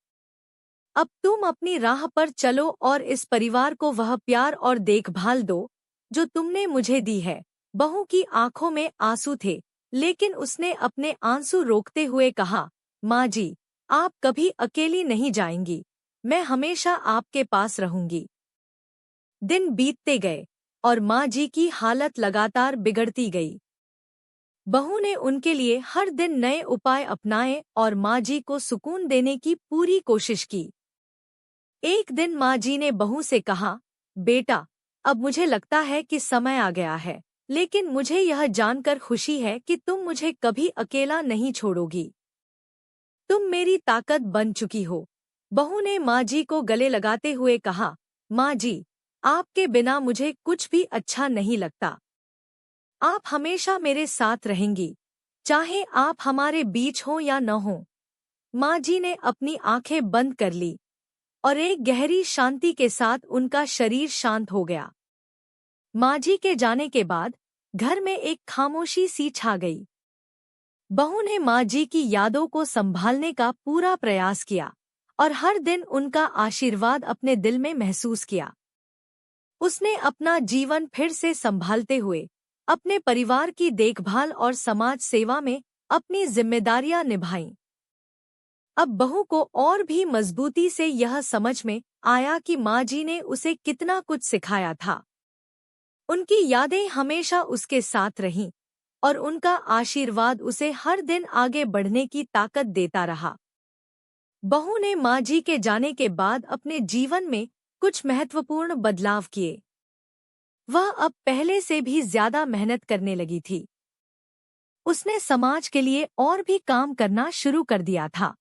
अब तुम अपनी राह पर चलो और इस परिवार को वह प्यार और देखभाल दो जो तुमने मुझे दी है। बहू की आंखों में आंसू थे, लेकिन उसने अपने आंसू रोकते हुए कहा, माँ जी, आप कभी अकेली नहीं जाएंगी, मैं हमेशा आपके पास रहूंगी। दिन बीतते गए और माँ जी की हालत लगातार बिगड़ती गई। बहू ने उनके लिए हर दिन नए उपाय अपनाए और माँ जी को सुकून देने की पूरी कोशिश की। एक दिन माँ जी ने बहू से कहा, बेटा, अब मुझे लगता है कि समय आ गया है, लेकिन मुझे यह जानकर खुशी है कि तुम मुझे कभी अकेला नहीं छोड़ोगी। तुम मेरी ताकत बन चुकी हो। बहू ने माँ जी को गले लगाते हुए कहा, माँ जी, आपके बिना मुझे कुछ भी अच्छा नहीं लगता। आप हमेशा मेरे साथ रहेंगी, चाहे आप हमारे बीच हो या न हो। माँ जी ने अपनी आंखें बंद कर ली और एक गहरी शांति के साथ उनका शरीर शांत हो गया। माँ जी के जाने के बाद घर में एक खामोशी सी छा गई। बहू ने माँ जी की यादों को संभालने का पूरा प्रयास किया और हर दिन उनका आशीर्वाद अपने दिल में महसूस किया। उसने अपना जीवन फिर से संभालते हुए अपने परिवार की देखभाल और समाज सेवा में अपनी जिम्मेदारियां निभाईं। अब बहू को और भी मजबूती से यह समझ में आया कि माँ जी ने उसे कितना कुछ सिखाया था। उनकी यादें हमेशा उसके साथ रहीं और उनका आशीर्वाद उसे हर दिन आगे बढ़ने की ताकत देता रहा। बहू ने माँ जी के जाने के बाद अपने जीवन में कुछ महत्वपूर्ण बदलाव किए। वह अब पहले से भी ज्यादा मेहनत करने लगी थी। उसने समाज के लिए और भी काम करना शुरू कर दिया था।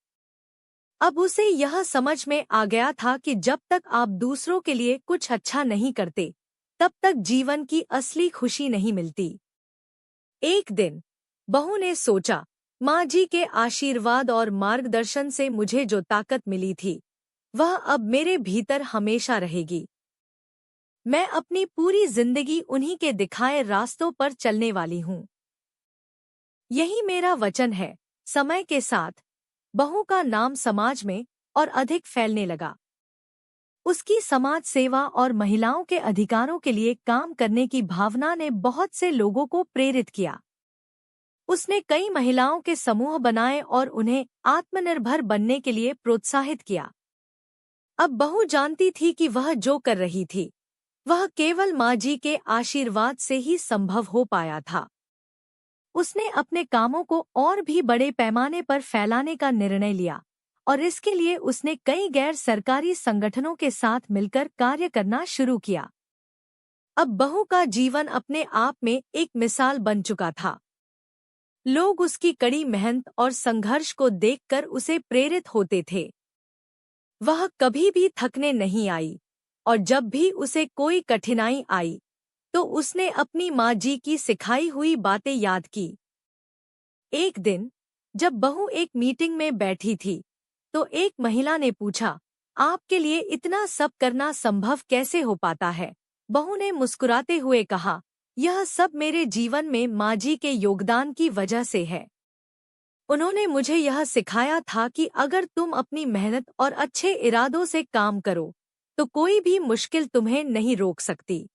अब उसे यह समझ में आ गया था कि जब तक आप दूसरों के लिए कुछ अच्छा नहीं करते, तब तक जीवन की असली खुशी नहीं मिलती। एक दिन बहू ने सोचा, माँ जी के आशीर्वाद और मार्गदर्शन से मुझे जो ताकत मिली थी, वह अब मेरे भीतर हमेशा रहेगी। मैं अपनी पूरी जिंदगी उन्हीं के दिखाए रास्तों पर चलने वाली हूँ। यही मेरा वचन है। समय के साथ बहू का नाम समाज में और अधिक फैलने लगा। उसकी समाज सेवा और महिलाओं के अधिकारों के लिए काम करने की भावना ने बहुत से लोगों को प्रेरित किया। उसने कई महिलाओं के समूह बनाए और उन्हें आत्मनिर्भर बनने के लिए प्रोत्साहित किया। अब बहू जानती थी कि वह जो कर रही थी, वह केवल माँ जी के आशीर्वाद से ही संभव हो पाया था। उसने अपने कामों को और भी बड़े पैमाने पर फैलाने का निर्णय लिया और इसके लिए उसने कई गैर सरकारी संगठनों के साथ मिलकर कार्य करना शुरू किया। अब बहू का जीवन अपने आप में एक मिसाल बन चुका था। लोग उसकी कड़ी मेहनत और संघर्ष को देखकर उसे प्रेरित होते थे। वह कभी भी थकने नहीं आई और जब भी उसे कोई कठिनाई आई, तो उसने अपनी माँ जी की सिखाई हुई बातें याद की। एक दिन जब बहू एक मीटिंग में बैठी थी, तो एक महिला ने पूछा, आपके लिए इतना सब करना संभव कैसे हो पाता है? बहू ने मुस्कुराते हुए कहा, यह सब मेरे जीवन में माँ जी के योगदान की वजह से है। उन्होंने मुझे यह सिखाया था कि अगर तुम अपनी मेहनत और अच्छे इरादों से काम करो, तो कोई भी मुश्किल तुम्हें नहीं रोक सकती।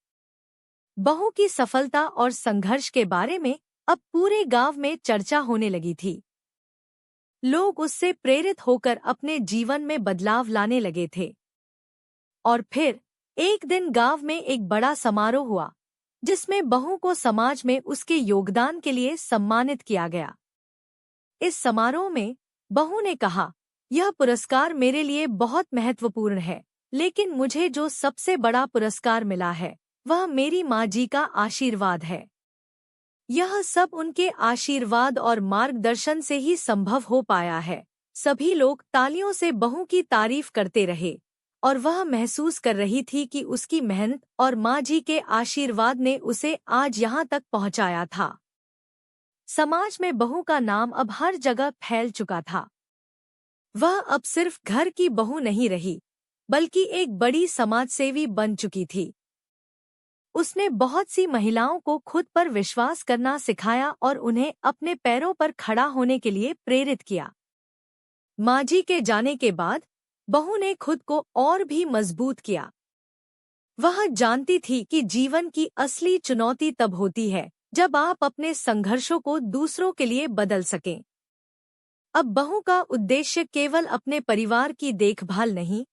बहू की सफलता और संघर्ष के बारे में अब पूरे गांव में चर्चा होने लगी थी। लोग उससे प्रेरित होकर अपने जीवन में बदलाव लाने लगे थे। और फिर एक दिन गांव में एक बड़ा समारोह हुआ, जिसमें बहू को समाज में उसके योगदान के लिए सम्मानित किया गया। इस समारोह में बहू ने कहा, यह पुरस्कार मेरे लिए बहुत महत्वपूर्ण है, लेकिन मुझे जो सबसे बड़ा पुरस्कार मिला है, वह मेरी माँ जी का आशीर्वाद है। यह सब उनके आशीर्वाद और मार्गदर्शन से ही संभव हो पाया है। सभी लोग तालियों से बहू की तारीफ करते रहे और वह महसूस कर रही थी कि उसकी मेहनत और माँ जी के आशीर्वाद ने उसे आज यहाँ तक पहुँचाया था। समाज में बहू का नाम अब हर जगह फैल चुका था। वह अब सिर्फ घर की बहू नहीं रही, बल्कि एक बड़ी समाजसेवी बन चुकी थी। उसने बहुत सी महिलाओं को खुद पर विश्वास करना सिखाया और उन्हें अपने पैरों पर खड़ा होने के लिए प्रेरित किया। माँ जी के जाने के बाद बहू ने खुद को और भी मजबूत किया। वह जानती थी कि जीवन की असली चुनौती तब होती है जब आप अपने संघर्षों को दूसरों के लिए बदल सकें। अब बहू का उद्देश्य केवल अपने परिवार की देखभाल नहीं,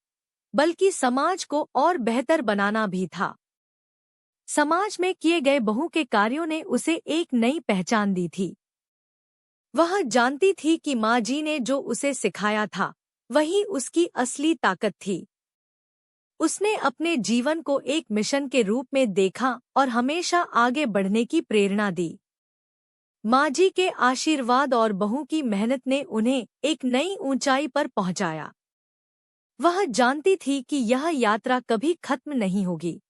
बल्कि समाज को और बेहतर बनाना भी था। समाज में किए गए बहू के कार्यों ने उसे एक नई पहचान दी थी। वह जानती थी कि माँ जी ने जो उसे सिखाया था, वही उसकी असली ताकत थी। उसने अपने जीवन को एक मिशन के रूप में देखा और हमेशा आगे बढ़ने की प्रेरणा दी। माँ जी के आशीर्वाद और बहू की मेहनत ने उन्हें एक नई ऊंचाई पर पहुंचाया। वह जानती थी कि यह यात्रा कभी खत्म नहीं होगी।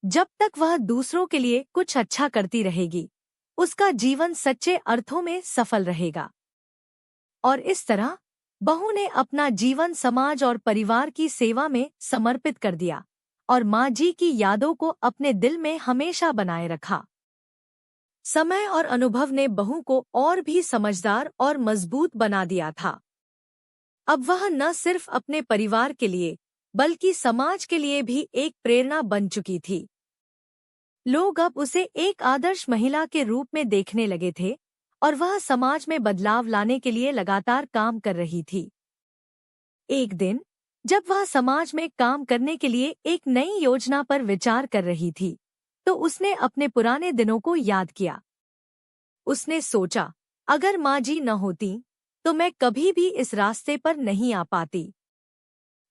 जब तक वह दूसरों के लिए कुछ अच्छा करती रहेगी, उसका जीवन सच्चे अर्थों में सफल रहेगा। और इस तरह बहू ने अपना जीवन समाज और परिवार की सेवा में समर्पित कर दिया और माँ जी की यादों को अपने दिल में हमेशा बनाए रखा। समय और अनुभव ने बहू को और भी समझदार और मजबूत बना दिया था। अब वह न सिर्फ अपने परिवार के लिए, बल्कि समाज के लिए भी एक प्रेरणा बन चुकी थी। लोग अब उसे एक आदर्श महिला के रूप में देखने लगे थे और वह समाज में बदलाव लाने के लिए लगातार काम कर रही थी। एक दिन, जब वह समाज में काम करने के लिए एक नई योजना पर विचार कर रही थी, तो उसने अपने पुराने दिनों को याद किया। उसने सोचा, अगर माँ जी न होती, तो मैं कभी भी इस रास्ते पर नहीं आ पाती।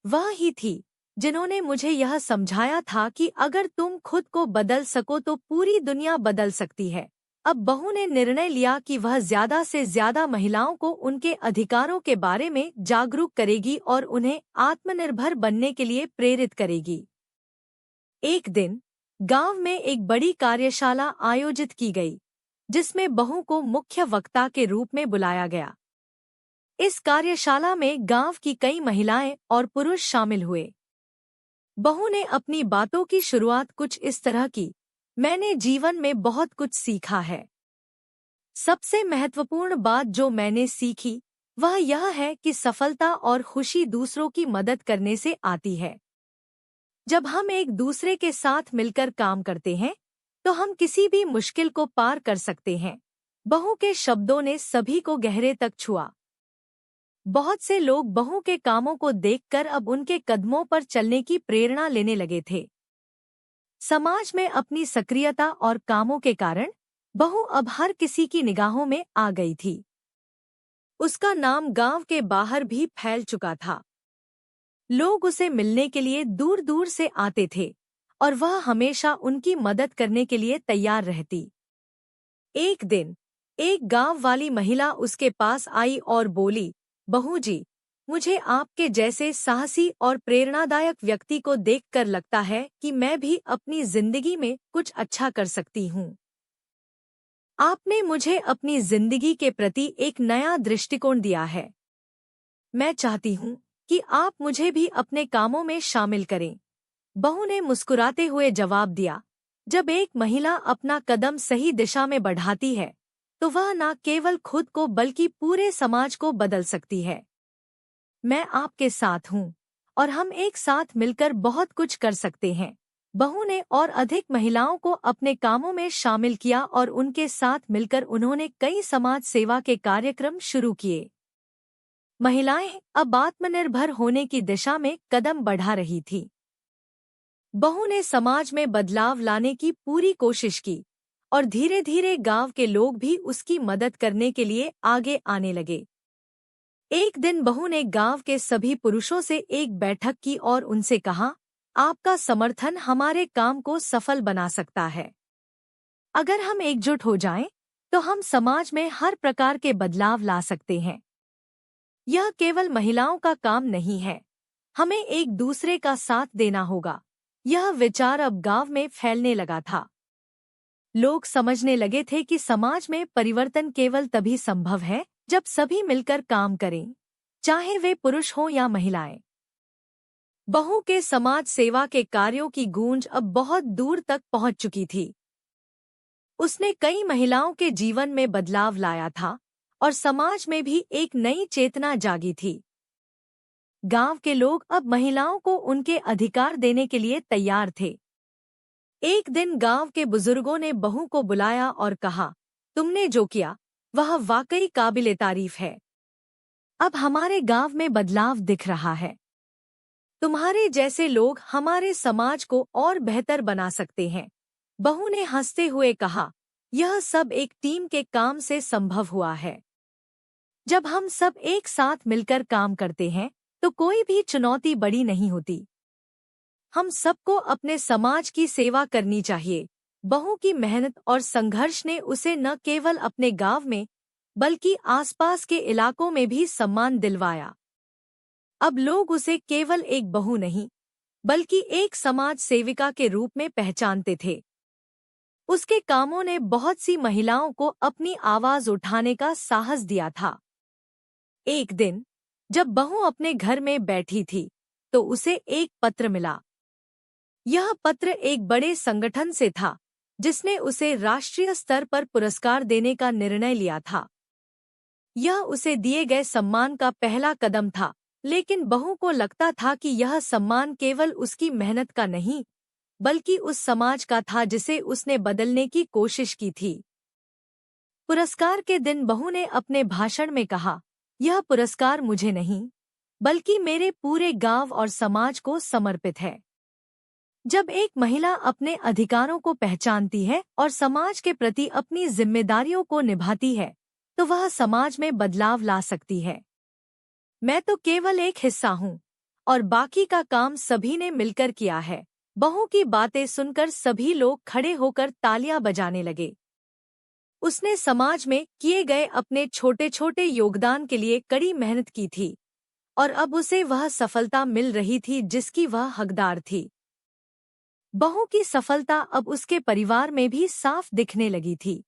वह ही थी जिन्होंने मुझे यह समझाया था कि अगर तुम खुद को बदल सको तो पूरी दुनिया बदल सकती है। अब बहू ने निर्णय लिया कि वह ज्यादा से ज्यादा महिलाओं को उनके अधिकारों के बारे में जागरूक करेगी और उन्हें आत्मनिर्भर बनने के लिए प्रेरित करेगी। एक दिन गांव में एक बड़ी कार्यशाला आयोजित की गई, जिसमें बहू को मुख्य वक्ता के रूप में बुलाया गया। इस कार्यशाला में गांव की कई महिलाएं और पुरुष शामिल हुए। बहू ने अपनी बातों की शुरुआत कुछ इस तरह की, मैंने जीवन में बहुत कुछ सीखा है। सबसे महत्वपूर्ण बात जो मैंने सीखी, वह यह है कि सफलता और खुशी दूसरों की मदद करने से आती है। जब हम एक दूसरे के साथ मिलकर काम करते हैं, तो हम किसी भी मुश्किल को पार कर सकते हैं। बहू के शब्दों ने सभी को गहरे तक छुआ। बहुत से लोग बहू के कामों को देखकर अब उनके कदमों पर चलने की प्रेरणा लेने लगे थे। समाज में अपनी सक्रियता और कामों के कारण बहू अब हर किसी की निगाहों में आ गई थी। उसका नाम गांव के बाहर भी फैल चुका था। लोग उसे मिलने के लिए दूर दूर से आते थे और वह हमेशा उनकी मदद करने के लिए तैयार रहती। एक दिन एक गांव वाली महिला उसके पास आई और बोली, बहू जी, मुझे आपके जैसे साहसी और प्रेरणादायक व्यक्ति को देखकर लगता है कि मैं भी अपनी जिंदगी में कुछ अच्छा कर सकती हूँ। आपने मुझे अपनी जिंदगी के प्रति एक नया दृष्टिकोण दिया है। मैं चाहती हूँ कि आप मुझे भी अपने कामों में शामिल करें। बहू ने मुस्कुराते हुए जवाब दिया, जब एक महिला अपना कदम सही दिशा में बढ़ाती है, तो वह न केवल खुद को बल्कि पूरे समाज को बदल सकती है। मैं आपके साथ हूँ और हम एक साथ मिलकर बहुत कुछ कर सकते हैं। बहू ने और अधिक महिलाओं को अपने कामों में शामिल किया और उनके साथ मिलकर उन्होंने कई समाज सेवा के कार्यक्रम शुरू किए। महिलाएं अब आत्मनिर्भर होने की दिशा में कदम बढ़ा रही थी। बहू ने समाज में बदलाव लाने की पूरी कोशिश की और धीरे धीरे गांव के लोग भी उसकी मदद करने के लिए आगे आने लगे। एक दिन बहू ने गांव के सभी पुरुषों से एक बैठक की और उनसे कहा, आपका समर्थन हमारे काम को सफल बना सकता है। अगर हम एकजुट हो जाएं, तो हम समाज में हर प्रकार के बदलाव ला सकते हैं। यह केवल महिलाओं का काम नहीं है, हमें एक दूसरे का साथ देना होगा। यह विचार अब गांव में फैलने लगा था। लोग समझने लगे थे कि समाज में परिवर्तन केवल तभी संभव है जब सभी मिलकर काम करें, चाहे वे पुरुष हों या महिलाएं। बहू के समाज सेवा के कार्यों की गूंज अब बहुत दूर तक पहुंच चुकी थी। उसने कई महिलाओं के जीवन में बदलाव लाया था और समाज में भी एक नई चेतना जागी थी। गांव के लोग अब महिलाओं को उनके अधिकार देने के लिए तैयार थे। एक दिन गांव के बुजुर्गों ने बहू को बुलाया और कहा, तुमने जो किया वह वाकई काबिले तारीफ है। अब हमारे गांव में बदलाव दिख रहा है। तुम्हारे जैसे लोग हमारे समाज को और बेहतर बना सकते हैं। बहू ने हंसते हुए कहा, यह सब एक टीम के काम से संभव हुआ है। जब हम सब एक साथ मिलकर काम करते हैं तो कोई भी चुनौती बड़ी नहीं होती। हम सबको अपने समाज की सेवा करनी चाहिए। बहू की मेहनत और संघर्ष ने उसे न केवल अपने गांव में बल्कि आसपास के इलाकों में भी सम्मान दिलवाया। अब लोग उसे केवल एक बहू नहीं बल्कि एक समाज सेविका के रूप में पहचानते थे। उसके कामों ने बहुत सी महिलाओं को अपनी आवाज उठाने का साहस दिया था। एक दिन जब बहू अपने घर में बैठी थी तो उसे एक पत्र मिला। यह पत्र एक बड़े संगठन से था जिसने उसे राष्ट्रीय स्तर पर पुरस्कार देने का निर्णय लिया था। यह उसे दिए गए सम्मान का पहला कदम था, लेकिन बहू को लगता था कि यह सम्मान केवल उसकी मेहनत का नहीं बल्कि उस समाज का था जिसे उसने बदलने की कोशिश की थी। पुरस्कार के दिन बहू ने अपने भाषण में कहा, यह पुरस्कार मुझे नहीं बल्कि मेरे पूरे गांव और समाज को समर्पित है। जब एक महिला अपने अधिकारों को पहचानती है और समाज के प्रति अपनी जिम्मेदारियों को निभाती है तो वह समाज में बदलाव ला सकती है। मैं तो केवल एक हिस्सा हूँ और बाकी का काम सभी ने मिलकर किया है। बहू की बातें सुनकर सभी लोग खड़े होकर तालियां बजाने लगे। उसने समाज में किए गए अपने छोटे छोटे योगदान के लिए कड़ी मेहनत की थी और अब उसे वह सफलता मिल रही थी जिसकी वह हकदार थी। बहू की सफलता अब उसके परिवार में भी साफ दिखने लगी थी।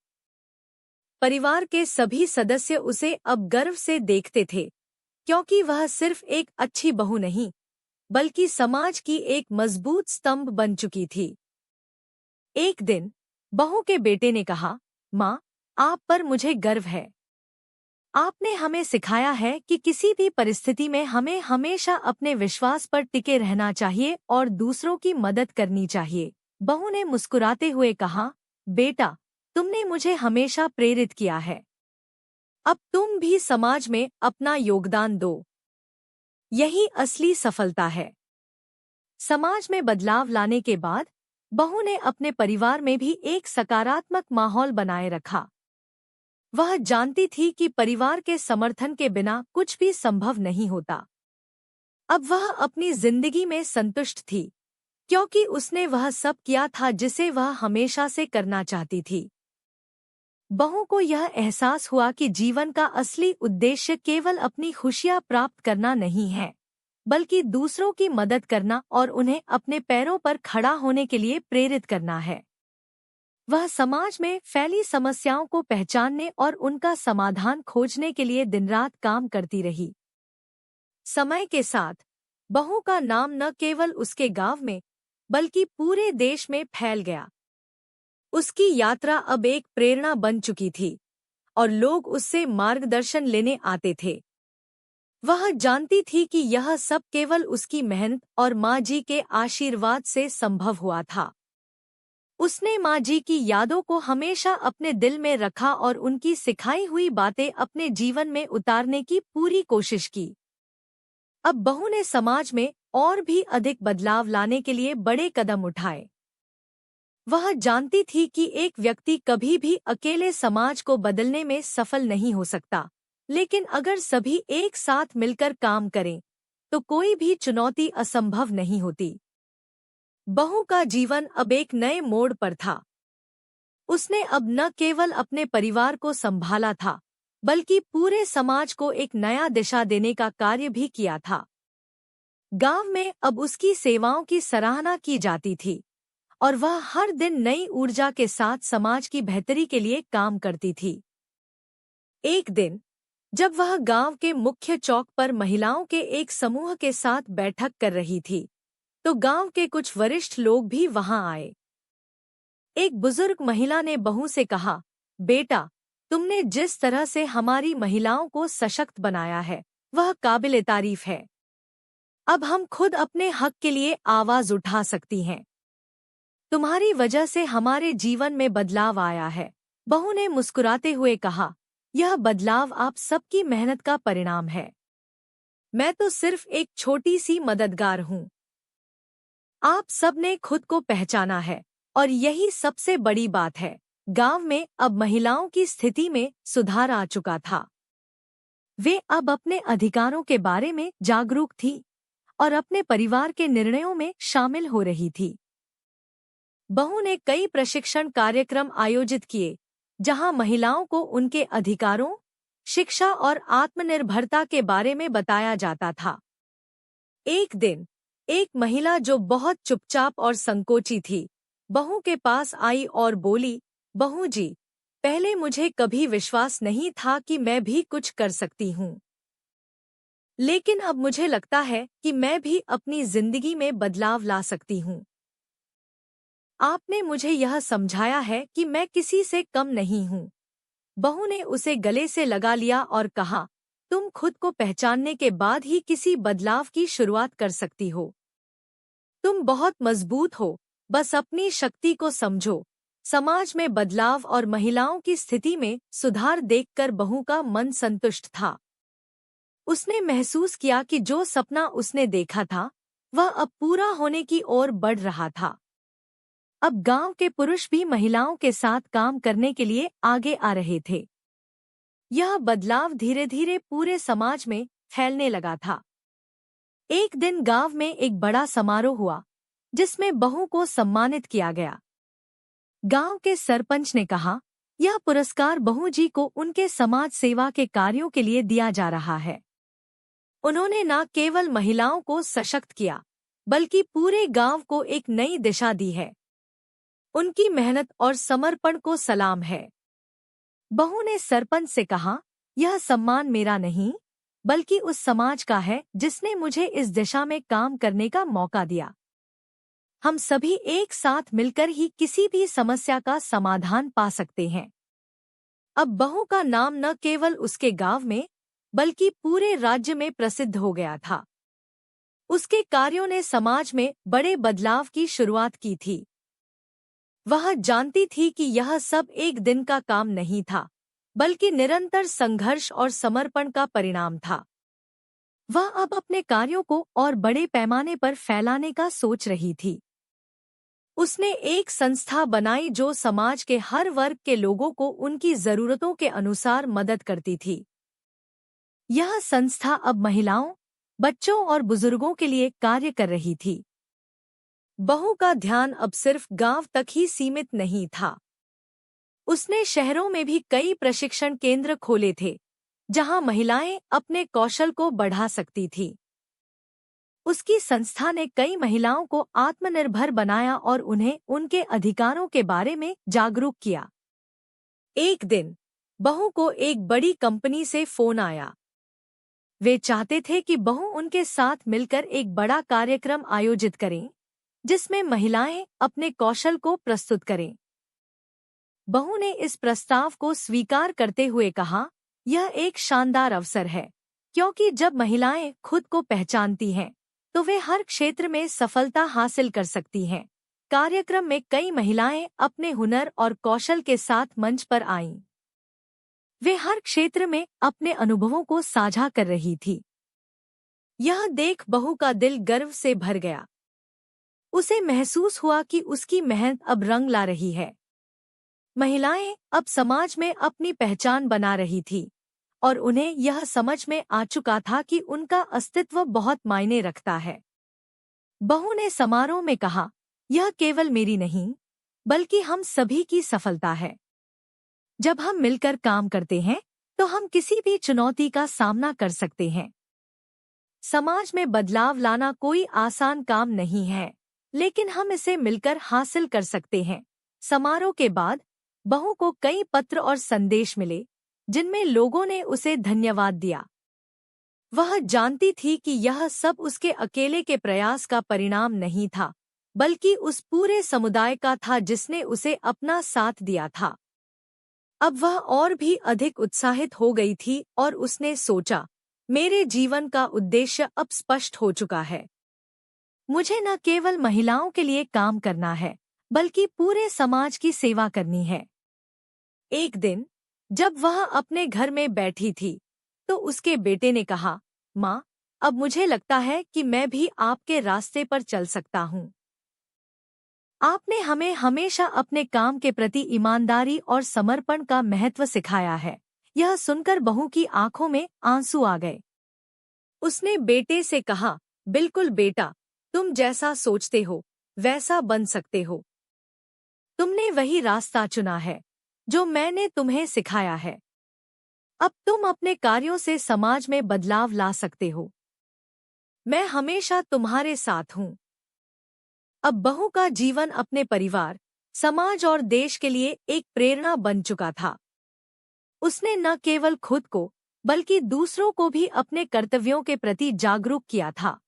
परिवार के सभी सदस्य उसे अब गर्व से देखते थे, क्योंकि वह सिर्फ एक अच्छी बहू नहीं बल्कि समाज की एक मजबूत स्तंभ बन चुकी थी। एक दिन बहू के बेटे ने कहा, माँ, आप पर मुझे गर्व है। आपने हमें सिखाया है कि किसी भी परिस्थिति में हमें हमेशा अपने विश्वास पर टिके रहना चाहिए और दूसरों की मदद करनी चाहिए। बहू ने मुस्कुराते हुए कहा, बेटा, तुमने मुझे हमेशा प्रेरित किया है। अब तुम भी समाज में अपना योगदान दो। यही असली सफलता है। समाज में बदलाव लाने के बाद बहू ने अपने परिवार में भी एक सकारात्मक माहौल बनाए रखा। वह जानती थी कि परिवार के समर्थन के बिना कुछ भी संभव नहीं होता। अब वह अपनी जिंदगी में संतुष्ट थी, क्योंकि उसने वह सब किया था जिसे वह हमेशा से करना चाहती थी। बहू को यह एहसास हुआ कि जीवन का असली उद्देश्य केवल अपनी खुशियां प्राप्त करना नहीं है, बल्कि दूसरों की मदद करना और उन्हें अपने पैरों पर खड़ा होने के लिए प्रेरित करना है। वह समाज में फैली समस्याओं को पहचानने और उनका समाधान खोजने के लिए दिन-रात काम करती रही। समय के साथ बहू का नाम न केवल उसके गांव में बल्कि पूरे देश में फैल गया। उसकी यात्रा अब एक प्रेरणा बन चुकी थी और लोग उससे मार्गदर्शन लेने आते थे। वह जानती थी कि यह सब केवल उसकी मेहनत और माँ जी के आशीर्वाद से संभव हुआ था। उसने माँ जी की यादों को हमेशा अपने दिल में रखा और उनकी सिखाई हुई बातें अपने जीवन में उतारने की पूरी कोशिश की। अब बहू ने समाज में और भी अधिक बदलाव लाने के लिए बड़े कदम उठाए। वह जानती थी कि एक व्यक्ति कभी भी अकेले समाज को बदलने में सफल नहीं हो सकता, लेकिन अगर सभी एक साथ मिलकर काम करें तो कोई भी चुनौती असंभव नहीं होती। बहू का जीवन अब एक नए मोड़ पर था। उसने अब न केवल अपने परिवार को संभाला था बल्कि पूरे समाज को एक नया दिशा देने का कार्य भी किया था। गांव में अब उसकी सेवाओं की सराहना की जाती थी और वह हर दिन नई ऊर्जा के साथ समाज की बेहतरी के लिए काम करती थी। एक दिन जब वह गांव के मुख्य चौक पर महिलाओं के एक समूह के साथ बैठक कर रही थी तो गांव के कुछ वरिष्ठ लोग भी वहां आए। एक बुजुर्ग महिला ने बहू से कहा, बेटा, तुमने जिस तरह से हमारी महिलाओं को सशक्त बनाया है वह काबिले तारीफ है। अब हम खुद अपने हक के लिए आवाज उठा सकती हैं। तुम्हारी वजह से हमारे जीवन में बदलाव आया है। बहू ने मुस्कुराते हुए कहा, यह बदलाव आप सबकी मेहनत का परिणाम है। मैं तो सिर्फ एक छोटी सी मददगार हूँ। आप सबने खुद को पहचाना है और यही सबसे बड़ी बात है। गांव में अब महिलाओं की स्थिति में सुधार आ चुका था। वे अब अपने अधिकारों के बारे में जागरूक थी और अपने परिवार के निर्णयों में शामिल हो रही थी। बहू ने कई प्रशिक्षण कार्यक्रम आयोजित किए, जहां महिलाओं को उनके अधिकारों, शिक्षा और आत्मनिर्भरता के बारे में बताया जाता था। एक दिन एक महिला जो बहुत चुपचाप और संकोची थी, बहू के पास आई और बोली, बहू जी, पहले मुझे कभी विश्वास नहीं था कि मैं भी कुछ कर सकती हूँ। लेकिन अब मुझे लगता है कि मैं भी अपनी जिंदगी में बदलाव ला सकती हूँ। आपने मुझे यह समझाया है कि मैं किसी से कम नहीं हूँ। बहू ने उसे गले से लगा लिया और कहा, तुम खुद को पहचानने के बाद ही किसी बदलाव की शुरुआत कर सकती हो। तुम बहुत मजबूत हो, बस अपनी शक्ति को समझो। समाज में बदलाव और महिलाओं की स्थिति में सुधार देखकर बहू का मन संतुष्ट था। उसने महसूस किया कि जो सपना उसने देखा था, वह अब पूरा होने की ओर बढ़ रहा था। अब गांव के पुरुष भी महिलाओं के साथ काम करने के लिए आगे आ रहे थे। यह बदलाव धीरे धीरे पूरे समाज में फैलने लगा था। एक दिन गांव में एक बड़ा समारोह हुआ, जिसमें बहू को सम्मानित किया गया। गांव के सरपंच ने कहा, यह पुरस्कार बहू जी को उनके समाज सेवा के कार्यों के लिए दिया जा रहा है। उन्होंने न केवल महिलाओं को सशक्त किया, बल्कि पूरे गांव को एक नई दिशा दी है। उनकी मेहनत और समर्पण को सलाम है। बहू ने सरपंच से कहा, यह सम्मान मेरा नहीं, बल्कि उस समाज का है जिसने मुझे इस दिशा में काम करने का मौका दिया। हम सभी एक साथ मिलकर ही किसी भी समस्या का समाधान पा सकते हैं। अब बहू का नाम न केवल उसके गांव में, बल्कि पूरे राज्य में प्रसिद्ध हो गया था। उसके कार्यों ने समाज में बड़े बदलाव की शुरुआत की थी। वह जानती थी कि यह सब एक दिन का काम नहीं था, बल्कि निरंतर संघर्ष और समर्पण का परिणाम था। वह अब अपने कार्यों को और बड़े पैमाने पर फैलाने का सोच रही थी। उसने एक संस्था बनाई जो समाज के हर वर्ग के लोगों को उनकी जरूरतों के अनुसार मदद करती थी। यह संस्था अब महिलाओं, बच्चों और बुजुर्गों के लिए कार्य कर रही थी। बहू का ध्यान अब सिर्फ गांव तक ही सीमित नहीं था। उसने शहरों में भी कई प्रशिक्षण केंद्र खोले थे, जहां महिलाएं अपने कौशल को बढ़ा सकती थीं। उसकी संस्था ने कई महिलाओं को आत्मनिर्भर बनाया और उन्हें उनके अधिकारों के बारे में जागरूक किया। एक दिन बहू को एक बड़ी कंपनी से फोन आया। वे चाहते थे कि बहू उनके साथ मिलकर एक बड़ा कार्यक्रम आयोजित करें, जिसमें महिलाएं अपने कौशल को प्रस्तुत करें। बहू ने इस प्रस्ताव को स्वीकार करते हुए कहा, यह एक शानदार अवसर है, क्योंकि जब महिलाएं खुद को पहचानती हैं, तो वे हर क्षेत्र में सफलता हासिल कर सकती हैं। कार्यक्रम में कई महिलाएं अपने हुनर और कौशल के साथ मंच पर आईं। वे हर क्षेत्र में अपने अनुभवों को साझा कर रही थी। यह देख बहू का दिल गर्व से भर गया। उसे महसूस हुआ कि उसकी मेहनत अब रंग ला रही है। महिलाएं अब समाज में अपनी पहचान बना रही थी और उन्हें यह समझ में आ चुका था कि उनका अस्तित्व बहुत मायने रखता है। बहू ने समारोह में कहा, यह केवल मेरी नहीं, बल्कि हम सभी की सफलता है। जब हम मिलकर काम करते हैं, तो हम किसी भी चुनौती का सामना कर सकते हैं। समाज में बदलाव लाना कोई आसान काम नहीं है, लेकिन हम इसे मिलकर हासिल कर सकते हैं। समारोह के बाद बहू को कई पत्र और संदेश मिले, जिनमें लोगों ने उसे धन्यवाद दिया। वह जानती थी कि यह सब उसके अकेले के प्रयास का परिणाम नहीं था, बल्कि उस पूरे समुदाय का था जिसने उसे अपना साथ दिया था। अब वह और भी अधिक उत्साहित हो गई थी और उसने सोचा, मेरे जीवन का उद्देश्य अब स्पष्ट हो चुका है। मुझे न केवल महिलाओं के लिए काम करना है, बल्कि पूरे समाज की सेवा करनी है। एक दिन जब वह अपने घर में बैठी थी, तो उसके बेटे ने कहा, माँ, अब मुझे लगता है कि मैं भी आपके रास्ते पर चल सकता हूँ। आपने हमें हमेशा अपने काम के प्रति ईमानदारी और समर्पण का महत्व सिखाया है। यह सुनकर बहू की आंखों में आंसू आ गए। उसने बेटे से कहा, बिल्कुल बेटा, तुम जैसा सोचते हो वैसा बन सकते हो। तुमने वही रास्ता चुना है जो मैंने तुम्हें सिखाया है। अब तुम अपने कार्यों से समाज में बदलाव ला सकते हो। मैं हमेशा तुम्हारे साथ हूँ। अब बहू का जीवन अपने परिवार, समाज और देश के लिए एक प्रेरणा बन चुका था। उसने न केवल खुद को बल्कि दूसरों को भी अपने कर्तव्यों के प्रति जागरूक किया था।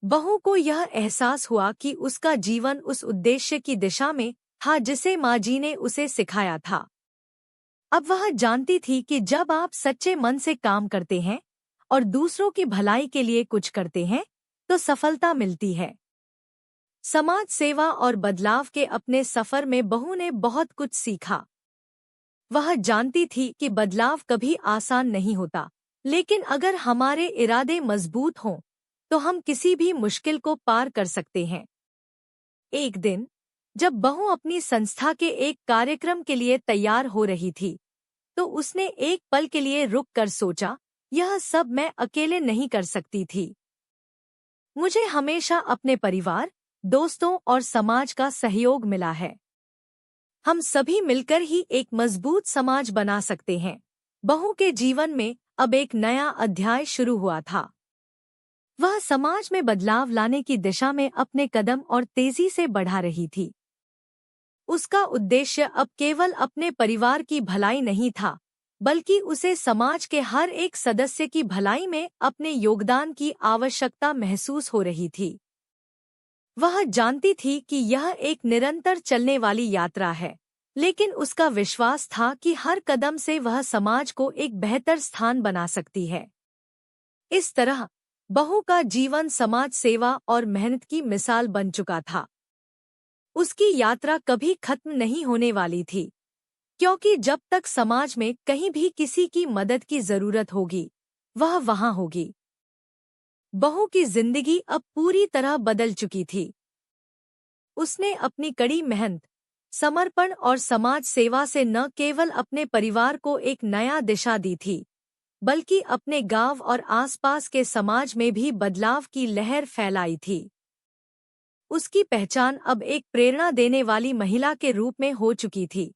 बहू को यह एहसास हुआ कि उसका जीवन उस उद्देश्य की दिशा में था जिसे माँ जी ने उसे सिखाया था। अब वह जानती थी कि जब आप सच्चे मन से काम करते हैं और दूसरों की भलाई के लिए कुछ करते हैं, तो सफलता मिलती है। समाज सेवा और बदलाव के अपने सफर में बहू ने बहुत कुछ सीखा। वह जानती थी कि बदलाव कभी आसान नहीं होता, लेकिन अगर हमारे इरादे मजबूत हों, तो हम किसी भी मुश्किल को पार कर सकते हैं। एक दिन जब बहू अपनी संस्था के एक कार्यक्रम के लिए तैयार हो रही थी, तो उसने एक पल के लिए रुक कर सोचा, यह सब मैं अकेले नहीं कर सकती थी। मुझे हमेशा अपने परिवार, दोस्तों और समाज का सहयोग मिला है। हम सभी मिलकर ही एक मजबूत समाज बना सकते हैं। बहू के जीवन में अब एक नया अध्याय शुरू हुआ था। वह समाज में बदलाव लाने की दिशा में अपने कदम और तेजी से बढ़ा रही थी। उसका उद्देश्य अब केवल अपने परिवार की भलाई नहीं था, बल्कि उसे समाज के हर एक सदस्य की भलाई में अपने योगदान की आवश्यकता महसूस हो रही थी। वह जानती थी कि यह एक निरंतर चलने वाली यात्रा है, लेकिन उसका विश्वास था कि हर कदम से वह समाज को एक बेहतर स्थान बना सकती है। इस तरह बहू का जीवन समाज सेवा और मेहनत की मिसाल बन चुका था। उसकी यात्रा कभी खत्म नहीं होने वाली थी, क्योंकि जब तक समाज में कहीं भी किसी की मदद की जरूरत होगी, वह वहां होगी। बहू की जिंदगी अब पूरी तरह बदल चुकी थी। उसने अपनी कड़ी मेहनत, समर्पण और समाज सेवा से न केवल अपने परिवार को एक नया दिशा दी थी, बल्कि अपने गांव और आसपास के समाज में भी बदलाव की लहर फैलाई थी। उसकी पहचान अब एक प्रेरणा देने वाली महिला के रूप में हो चुकी थी,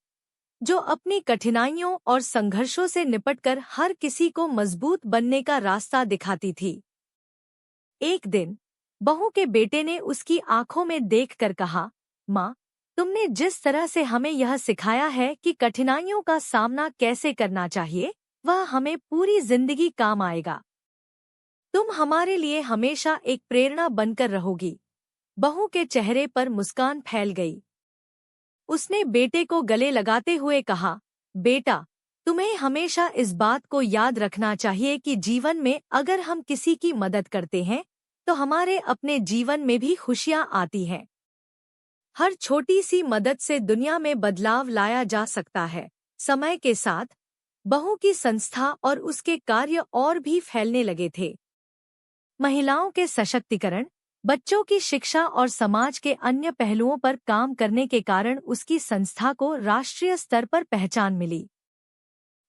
जो अपनी कठिनाइयों और संघर्षों से निपटकर हर किसी को मजबूत बनने का रास्ता दिखाती थी। एक दिन बहू के बेटे ने उसकी आंखों में देखकर कहा, माँ, तुमने जिस तरह से हमें यह सिखाया है कि कठिनाइयों का सामना कैसे करना चाहिए, वह हमें पूरी जिंदगी काम आएगा। तुम हमारे लिए हमेशा एक प्रेरणा बनकर रहोगी। बहू के चेहरे पर मुस्कान फैल गई। उसने बेटे को गले लगाते हुए कहा, बेटा, तुम्हें हमेशा इस बात को याद रखना चाहिए कि जीवन में अगर हम किसी की मदद करते हैं, तो हमारे अपने जीवन में भी खुशियां आती हैं। हर छोटी सी मदद से दुनिया में बदलाव लाया जा सकता है। समय के साथ बहू की संस्था और उसके कार्य और भी फैलने लगे थे। महिलाओं के सशक्तिकरण, बच्चों की शिक्षा और समाज के अन्य पहलुओं पर काम करने के कारण उसकी संस्था को राष्ट्रीय स्तर पर पहचान मिली।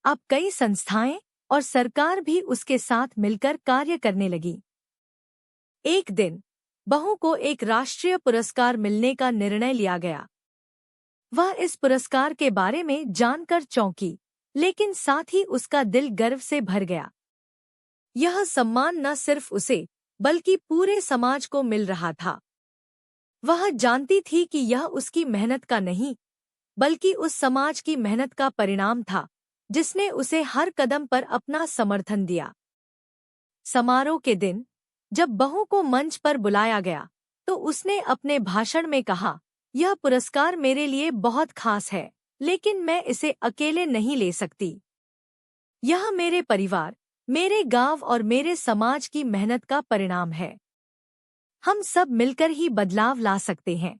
अब कई संस्थाएं और सरकार भी उसके साथ मिलकर कार्य करने लगी। एक दिन बहू को एक राष्ट्रीय पुरस्कार मिलने का निर्णय लिया गया। वह इस पुरस्कार के बारे में जानकर चौंकी, लेकिन साथ ही उसका दिल गर्व से भर गया। यह सम्मान न सिर्फ उसे बल्कि पूरे समाज को मिल रहा था। वह जानती थी कि यह उसकी मेहनत का नहीं, बल्कि उस समाज की मेहनत का परिणाम था, जिसने उसे हर कदम पर अपना समर्थन दिया। समारोह के दिन जब बहू को मंच पर बुलाया गया, तो उसने अपने भाषण में कहा, यह पुरस्कार मेरे लिए बहुत खास है, लेकिन मैं इसे अकेले नहीं ले सकती। यह मेरे परिवार, मेरे गांव और मेरे समाज की मेहनत का परिणाम है। हम सब मिलकर ही बदलाव ला सकते हैं।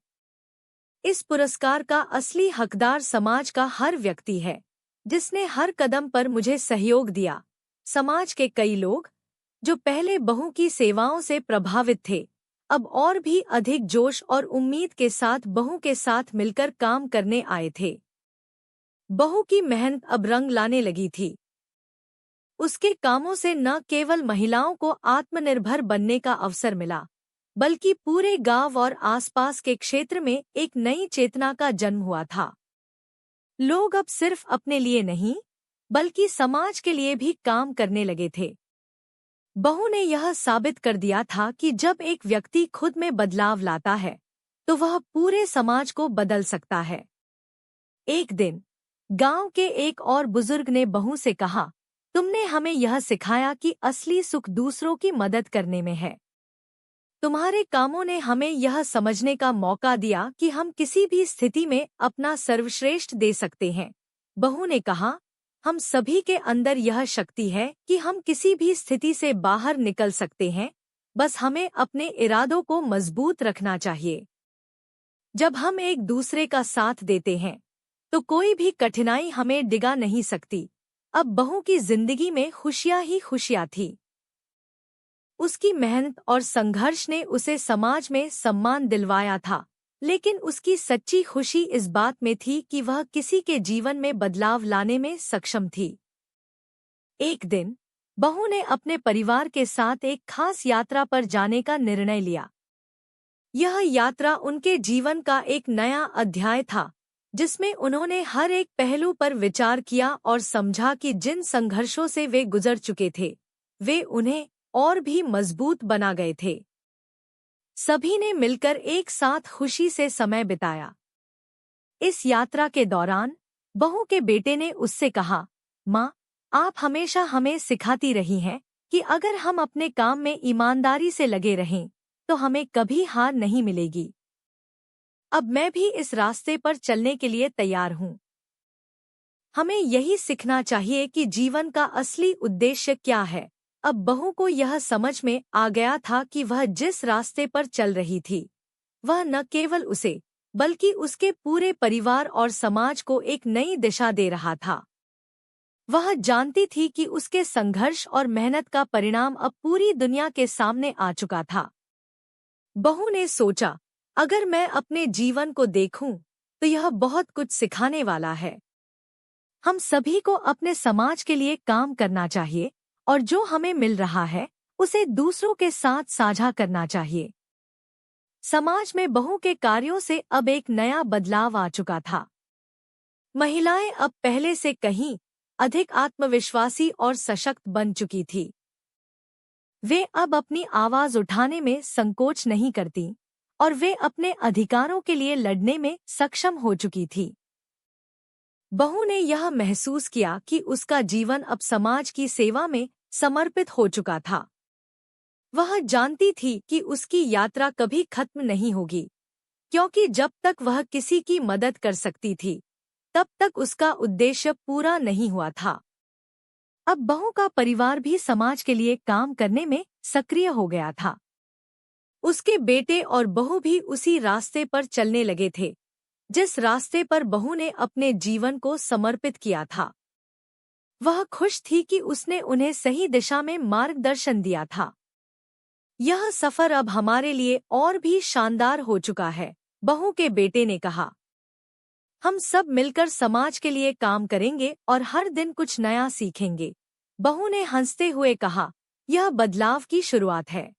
इस पुरस्कार का असली हकदार समाज का हर व्यक्ति है, जिसने हर कदम पर मुझे सहयोग दिया। समाज के कई लोग, जो पहले बहू की सेवाओं से प्रभावित थे, अब और भी अधिक जोश और उम्मीद के साथ बहू के साथ मिलकर काम करने आए थे। बहू की मेहनत अब रंग लाने लगी थी। उसके कामों से न केवल महिलाओं को आत्मनिर्भर बनने का अवसर मिला, बल्कि पूरे गांव और आसपास के क्षेत्र में एक नई चेतना का जन्म हुआ था। लोग अब सिर्फ अपने लिए नहीं, बल्कि समाज के लिए भी काम करने लगे थे। बहू ने यह साबित कर दिया था कि जब एक व्यक्ति खुद में बदलाव लाता है, तो वह पूरे समाज को बदल सकता है। एक दिन गांव के एक और बुजुर्ग ने बहू से कहा, तुमने हमें यह सिखाया कि असली सुख दूसरों की मदद करने में है। तुम्हारे कामों ने हमें यह समझने का मौका दिया कि हम किसी भी स्थिति में अपना सर्वश्रेष्ठ दे सकते हैं। बहू ने कहा, हम सभी के अंदर यह शक्ति है कि हम किसी भी स्थिति से बाहर निकल सकते हैं, बस हमें अपने इरादों को मजबूत रखना चाहिए। जब हम एक दूसरे का साथ देते हैं, तो कोई भी कठिनाई हमें डिगा नहीं सकती। अब बहू की जिंदगी में खुशियां ही खुशियां थी। उसकी मेहनत और संघर्ष ने उसे समाज में सम्मान दिलवाया था, लेकिन उसकी सच्ची खुशी इस बात में थी कि वह किसी के जीवन में बदलाव लाने में सक्षम थी। एक दिन बहू ने अपने परिवार के साथ एक खास यात्रा पर जाने का निर्णय लिया। यह यात्रा उनके जीवन का एक नया अध्याय था, जिसमें उन्होंने हर एक पहलू पर विचार किया और समझा कि जिन संघर्षों से वे गुजर चुके थे, वे उन्हें और भी मजबूत बना गए थे। सभी ने मिलकर एक साथ खुशी से समय बिताया। इस यात्रा के दौरान बहू के बेटे ने उससे कहा, माँ, आप हमेशा हमें सिखाती रही हैं कि अगर हम अपने काम में ईमानदारी से लगे रहें, तो हमें कभी हार नहीं मिलेगी। अब मैं भी इस रास्ते पर चलने के लिए तैयार हूँ। हमें यही सीखना चाहिए कि जीवन का असली उद्देश्य क्या है। अब बहू को यह समझ में आ गया था कि वह जिस रास्ते पर चल रही थी, वह न केवल उसे, बल्कि उसके पूरे परिवार और समाज को एक नई दिशा दे रहा था। वह जानती थी कि उसके संघर्ष और मेहनत का परिणाम अब पूरी दुनिया के सामने आ चुका था। बहू ने सोचा, अगर मैं अपने जीवन को देखूं, तो यह बहुत कुछ सिखाने वाला है। हम सभी को अपने समाज के लिए काम करना चाहिए, और जो हमें मिल रहा है, उसे दूसरों के साथ साझा करना चाहिए। समाज में बहू के कार्यों से अब एक नया बदलाव आ चुका था। महिलाएं अब पहले से कहीं अधिक आत्मविश्वासी और सशक्त बन चुकी थी। वे अब अपनी आवाज उठाने में संकोच नहीं करती, और वे अपने अधिकारों के लिए लड़ने में सक्षम हो चुकी थी। बहू ने यह महसूस किया कि उसका जीवन अब समाज की सेवा में समर्पित हो चुका था। वह जानती थी कि उसकी यात्रा कभी खत्म नहीं होगी, क्योंकि जब तक वह किसी की मदद कर सकती थी, तब तक उसका उद्देश्य पूरा नहीं हुआ था। अब बहू का परिवार भी समाज के लिए काम करने में सक्रिय हो गया था। उसके बेटे और बहू भी उसी रास्ते पर चलने लगे थे, जिस रास्ते पर बहू ने अपने जीवन को समर्पित किया था। वह खुश थी कि उसने उन्हें सही दिशा में मार्गदर्शन दिया था। यह सफर अब हमारे लिए और भी शानदार हो चुका है, बहू के बेटे ने कहा। हम सब मिलकर समाज के लिए काम करेंगे और हर दिन कुछ नया सीखेंगे। बहू ने हंसते हुए कहा, यह बदलाव की शुरुआत है।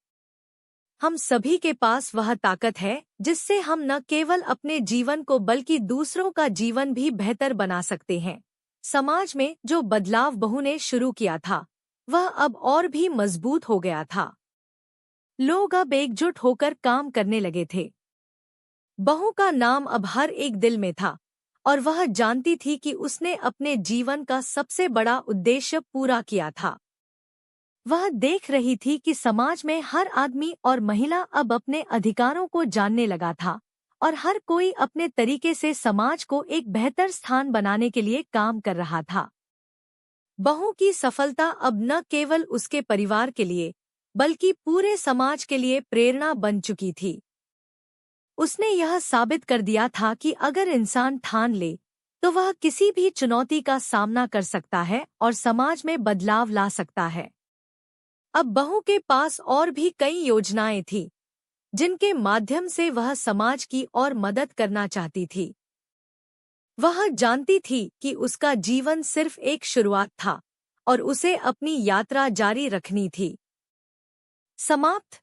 हम सभी के पास वह ताकत है जिससे हम न केवल अपने जीवन को बल्कि दूसरों का जीवन भी बेहतर बना सकते हैं। समाज में जो बदलाव बहू ने शुरू किया था, वह अब और भी मजबूत हो गया था। लोग अब एकजुट होकर काम करने लगे थे। बहू का नाम अब हर एक दिल में था, और वह जानती थी कि उसने अपने जीवन का सबसे बड़ा उद्देश्य पूरा किया था। वह देख रही थी कि समाज में हर आदमी और महिला अब अपने अधिकारों को जानने लगा था, और हर कोई अपने तरीके से समाज को एक बेहतर स्थान बनाने के लिए काम कर रहा था। बहू की सफलता अब न केवल उसके परिवार के लिए, बल्कि पूरे समाज के लिए प्रेरणा बन चुकी थी। उसने यह साबित कर दिया था कि अगर इंसान ठान ले तो वह किसी भी चुनौती का सामना कर सकता है और समाज में बदलाव ला सकता है। अब बहू के पास और भी कई योजनाएं थी जिनके माध्यम से वह समाज की और मदद करना चाहती थी। वह जानती थी कि उसका जीवन सिर्फ एक शुरुआत था और उसे अपनी यात्रा जारी रखनी थी। समाप्त।